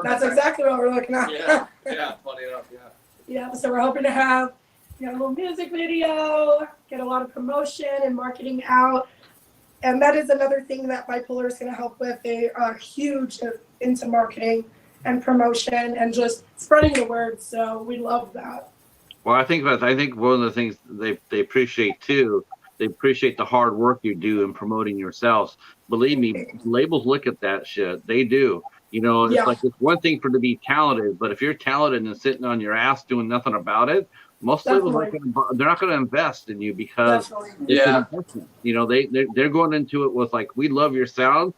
that's exactly what we're looking at. Yeah, funny enough, Yeah, so we're hoping to have a little music video, get a lot of promotion and marketing out. And that is another thing that Bipolar is going to help with. They are huge into marketing and promotion and just spreading the word. So we love that. Well, I think one of the things they appreciate too, they appreciate the hard work you do in promoting yourselves. Believe me, labels look at that shit. They do. It's like it's one thing to be talented, but if you're talented and sitting on your ass doing nothing about it, Most labels they're not going to invest in you because it's an investment. You know, they're going into it with like, we love your sound,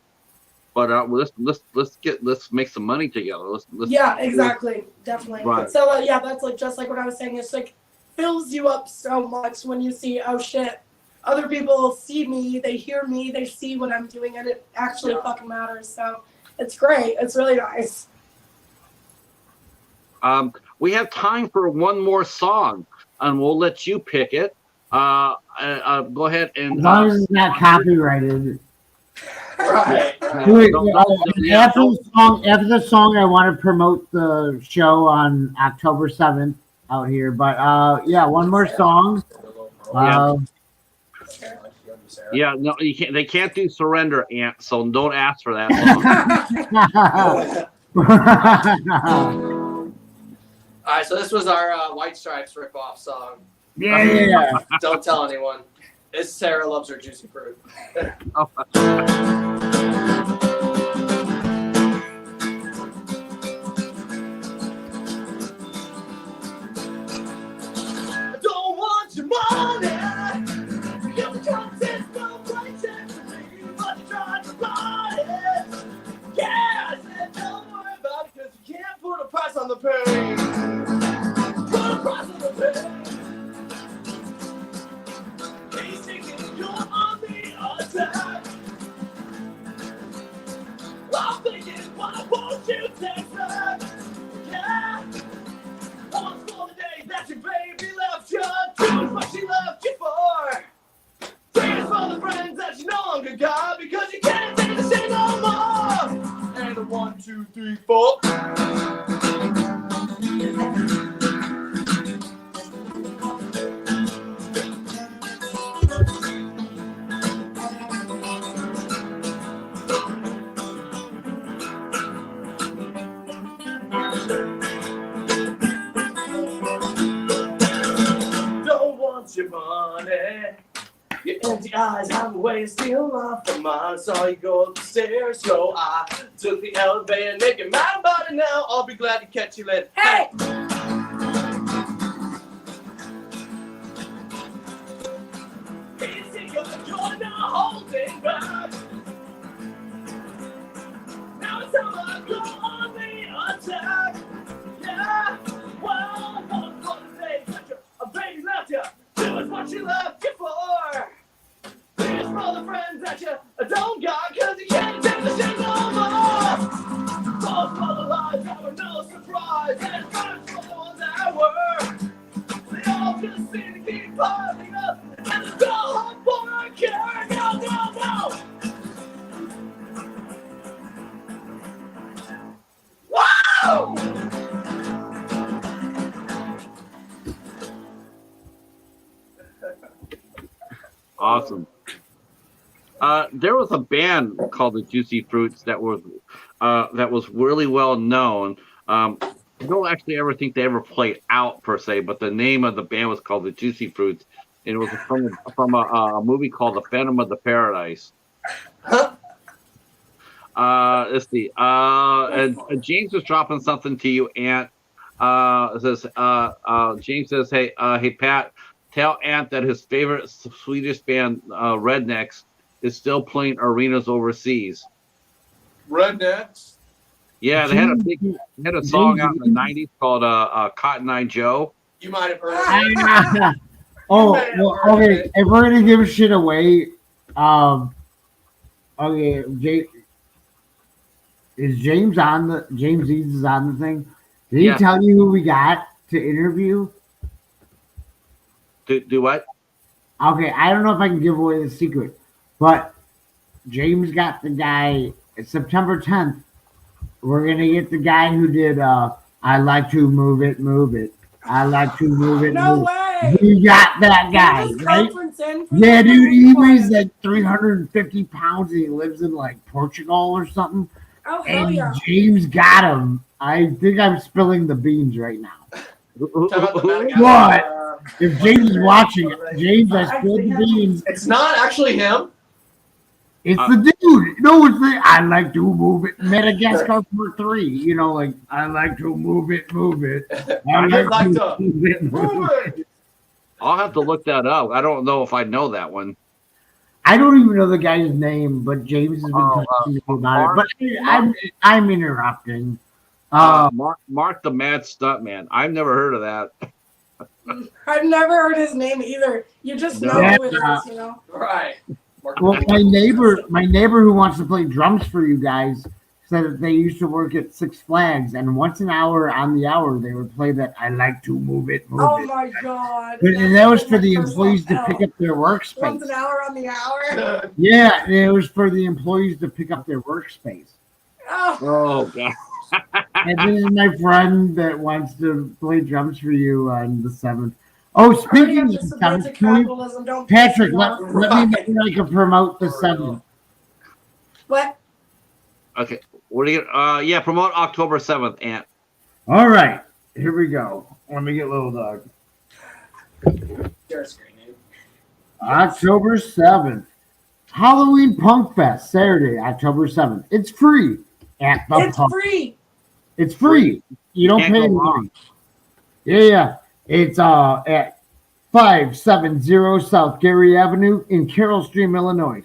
but let's make some money together. Let's exactly, definitely. Right. So that's like just like what I was saying. It's like fills you up so much when you see, oh shit, other people see me, they hear me, they see what I'm doing, and it actually fucking matters. So it's great. It's really nice. We have time for one more song, and we'll let you pick it. Go ahead and. As long as it's not copyrighted. Right. After the song, I want to promote the show on October 7th out here. But one more song. Yeah, no, you can't. They can't do "Surrender," Ant. So don't ask for that song. All right, so this was our White Stripes rip-off song. Yeah. Don't tell anyone. It's Sarah Loves Her Juicy Fruit. I don't want your money. Your content no places for me, but you tried to buy it. Yeah, I said don't worry about it because you can't put a price on the pain. Put a price on the pain. He's thinking you're on the attack. I'm thinking, why won't you take back? Yeah. Once for the day that your baby left you, doing what she left you for. Praying for the friends that you no longer got because you can't take the shit no more. And a 1, 2, 3, 4. Don't want your money. Your empty eyes have a way of stealing off of mine. Saw you go up the stairs, so I took the elevator and make you mad about it now. I'll be glad to catch you later. Hey! Easy, you're not holding back. Now it's time I go on the attack. Yeah, well, one for the day that a baby left you. Doing what she left you for. Here's for the friends that you don't got, cause you can't take the shit no more. Both for the lies that were no surprise, and friends for the ones that were. They all just seem to keep piling up, and it's all hard for a cure. No, no, no. Wow! Awesome. There was a band called the Juicy Fruits that was really well known. I don't actually ever think they ever played out per se, but the name of the band was called the Juicy Fruits, and it was from a movie called The Phantom of the Paradise. Let's see. And James was dropping something to you, Ant. Says James says, hey Pat, tell Ant that his favorite Swedish band, Rednecks, is still playing arenas overseas. Rednecks? Yeah, they had a song out in the '90s called Cotton Eye Joe. You might have heard it. Okay. If we're gonna give shit away, okay, James Eads is on the thing. Did he tell you who we got to interview? Do what? Okay, I don't know if I can give away the secret, but James got the guy. It's September 10th. We're gonna get the guy who did I like to move it, move it. I like to move it. No move way. We got that guy, right? Yeah, dude, he weighs like 350 pounds and he lives in like Portugal or something. Oh, hell And yeah. James got him. I think I'm spilling the beans right now. What? If James is watching, James, I spilled the beans. It's not actually him. It's the dude. No, it's the I like to move it. Madagascar for 3. You know, like I like to move it. I like to move it. I'll have to look that up. I don't know if I know that one. I don't even know the guy's name, but James has been talking to me about it. But I'm interrupting. Mark the Mad Stuntman. I've never heard of that. I've never heard his name either. You just know who it is, you know. Right. Well, my neighbor who wants to play drums for you guys said that they used to work at Six Flags, and once an hour on the hour they would play that I like to move it. Oh my God! And that was for the employees to pick up their workspace. Once an hour on the hour. Yeah, it was for the employees to pick up their workspace. Oh God! And this is my friend that wants to play drums for you on the 7th. Oh, speaking of the 7th, Patrick, let me make I can promote the 7th. What? Okay, what do you? Yeah, promote October 7th, Ant. All right, here we go. Let me get little dog. October 7th, Halloween Punk Fest, Saturday, October 7th. It's free at the It's pub. free. It's free. You don't pay any money. Yeah. It's at 570 South Gary Avenue in Carroll Stream, Illinois.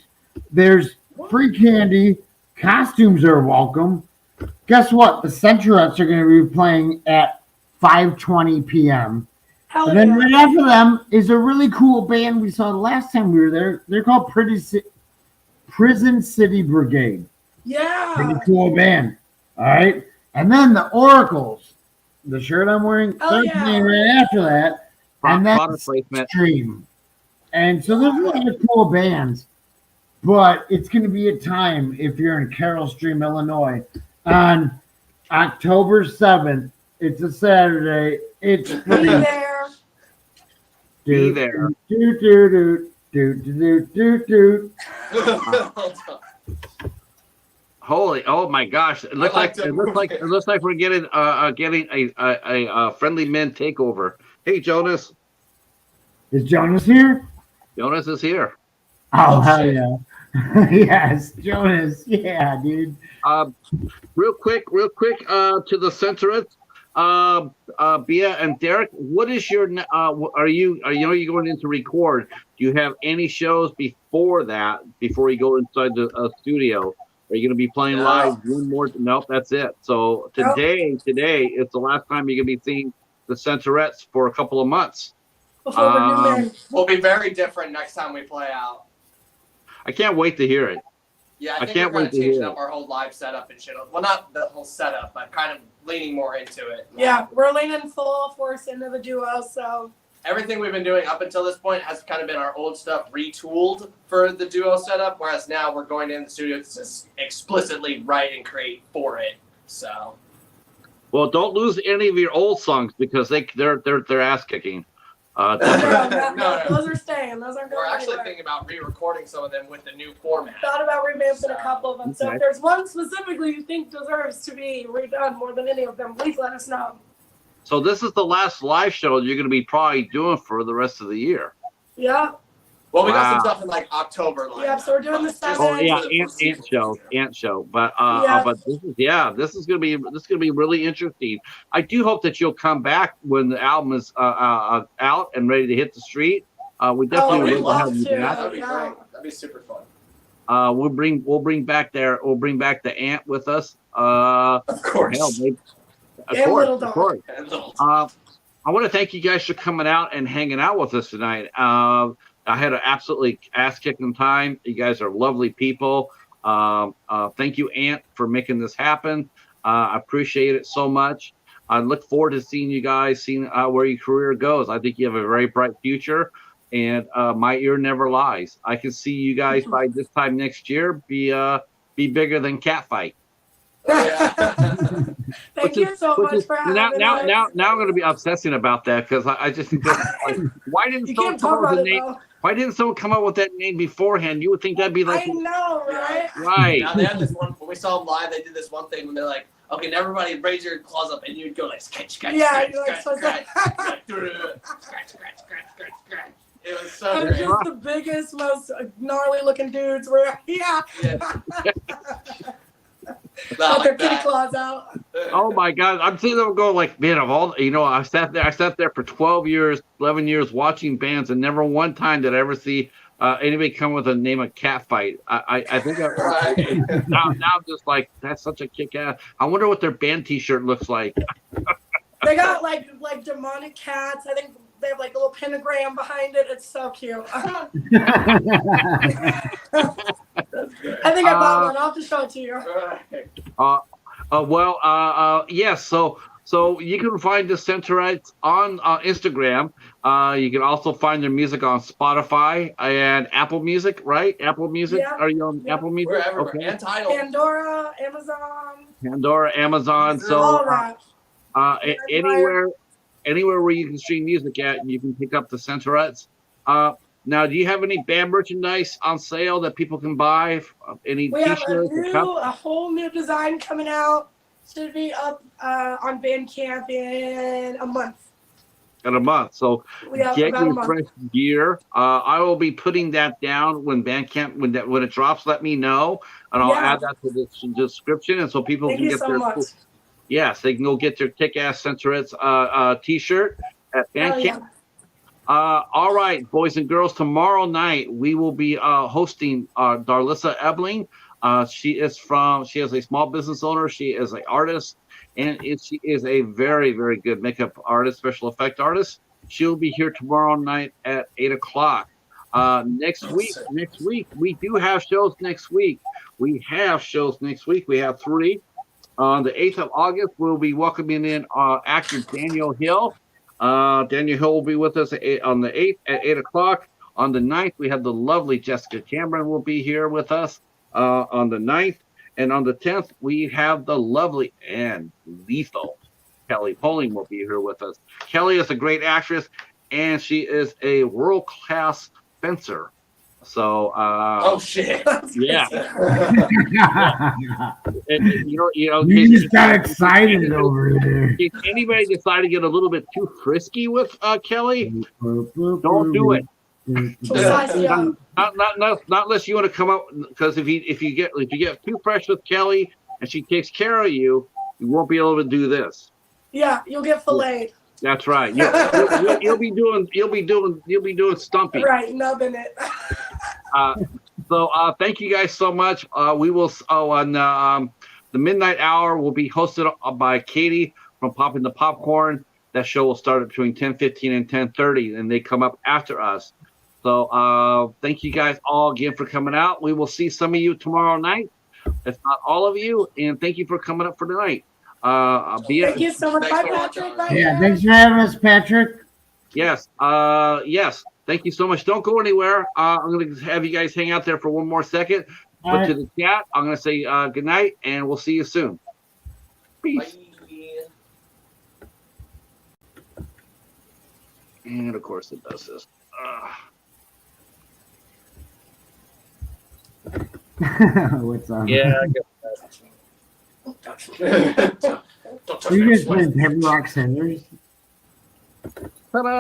There's free candy. Costumes are welcome. Guess what? The Centaurettes are going to be playing at 5:20 p.m. Hell And then yeah. right after them is a really cool band we saw the last time we were there. They're called Prison City Brigade. Yeah. Pretty cool band. All right. And then the Oracles, the shirt I'm wearing, Oh, they're yeah. playing right after that. And then Product placement. Stream. And so there's a lot of cool bands. But it's going to be a time, if you're in Carroll Stream, Illinois, on October 7th. It's a Saturday. It's Be free. there. Be there. Do. Holy! Oh my gosh! It looks like we're getting a friendly men takeover. Hey, Jonas. Is Jonas here? Jonas is here. Oh, hell yeah. Yes, Jonas. Yeah, dude. Real quick, to the Centaurettes, Bia and Derek, what is your, are you going in to record? Do you have any shows before you go inside the studio? Are you going to be playing live one more? Nope, that's it. So today is the last time you're going to be seeing the Centaurettes for a couple of months. Before the new man. We'll be very different next time we play out. I can't wait to hear it. Yeah, I think we're kind of changing up our whole live setup and shit. Well, not the whole setup, but kind of leaning more into it. Yeah, we're leaning full force into the duo, so. Everything we've been doing up until this point has kind of been our old stuff retooled for the duo setup, whereas now we're going in the studio to just explicitly write and create for it. So. Well, don't lose any of your old songs because they're ass kicking. No, those are staying. Those aren't going We're actually anywhere. thinking about re-recording some of them with the new format. Thought about revamping a couple of them. So if there's one specifically you think deserves to be redone more than any of them, please let us know. So this is the last live show you're going to be probably doing for the rest of the year. Yeah. Well, we got some stuff in like October. Yeah, so we're doing the 7th. Oh yeah, Ant show. But this is gonna be really interesting. I do hope that you'll come back when the album is out and ready to hit the street. We definitely will have you back. That'd be great. That'd be super fun. We'll bring back the Ant with us. Of course. Hell, maybe, of course. I want to thank you guys for coming out and hanging out with us tonight. I had an absolutely ass-kicking time. You guys are lovely people. Thank you, Ant, for making this happen. I appreciate it so much. I look forward to seeing you guys, seeing where your career goes. I think you have a very bright future, and my ear never lies. I can see you guys by this time next year be bigger than Catfight. Thank you so much for having us. Now I'm going to be obsessing about that because I just think why didn't someone come up with a name? Why didn't someone come up with that name beforehand? You would think that'd be like I know, right? Right. Now they had this one when we saw them live. They did this one thing when they're like, "Okay, now everybody raise your claws up," and you'd go like, "Scratch, scratch, Yeah, scratch, scratch, scratch, scratch, scratch." It was so I'm great. just the biggest, most gnarly looking dudes. Where Yeah. Got Not their like kitty that. claws out. Oh my God! I'm seeing them go like, man, of all I sat there for 12 years, 11 years watching bands, and never one time did I ever see anybody come with a name of Catfight. I think Right. now I'm just like, that's such a kick ass. I wonder what their band T-shirt looks like. They got like demonic cats. I think they have like a little pentagram behind it. It's so cute. I think I bought one. I'll have to show it to you. Yes. So you can find the Centaurettes on Instagram. You can also find their music on Spotify and Apple Music, right? Apple Music. Yeah. Are you on Apple Music? We're everywhere. Okay. And Tidal. Pandora, Amazon, Pandora, Amazon. So all that. anywhere where you can stream music at, you can pick up the Centaurettes. Now, do you have any band merchandise on sale that people can buy? Any We have T-shirts? a whole new design coming out. Should be up on Bandcamp in a month. In a month. So We have get about a your month. fresh gear. I will be putting that down when Bandcamp when it drops. Let me know, and I'll Yeah. add that to the description, and so people Thank can you get so their much. yes, they can go get their kick-ass Centaurettes T-shirt at Hell Bandcamp. yeah. All right, boys and girls. Tomorrow night we will be hosting Darlissa Ebling. She has a small business owner. She is an artist, and she is a very, very good makeup artist, special effect artist. She'll be here tomorrow night at 8:00. Next week, we do have shows next week. We have 3. On the 8th of August, we'll be welcoming in actor Daniel Hill. Daniel Hill will be with us on the 8th at 8:00. On the 9th, we have the lovely Jessica Cameron will be here with us on the 9th. And on the 10th, we have the lovely and lethal Kelly Poling will be here with us. Kelly is a great actress, and she is a world-class fencer. So, Oh shit. yeah. You You just got excited over there. if anybody decide to get a little bit too frisky with Kelly, don't do it. Precisely, yeah. Not unless you want to come up, because if you get too fresh with Kelly and she takes care of you, you won't be able to do this. Yeah, you'll get filleted. That's right. You'll be doing stumpy. Right, nubbing it. So thank you guys so much. We will on the midnight hour will be hosted by Katie from Popping the Popcorn. That show will start at between 10:15 and 10:30, and they come up after us. So thank you guys all again for coming out. We will see some of you tomorrow night, if not all of you. And thank you for coming up for tonight. Bia, Thank you so much. Bye, Patrick. Bye, Yeah, guys. thanks for having us, Patrick. yes, yes. Thank you so much. Don't go anywhere. I'm going to have you guys hang out there for one more second. All But right. to the chat, I'm going to say good night, and we'll see you soon. Peace. Bye. And of course, it does this. What's up? Yeah. Don't touch me. Don't touch You me, just sweat. playing Heavy Rock Centers? Ta-da!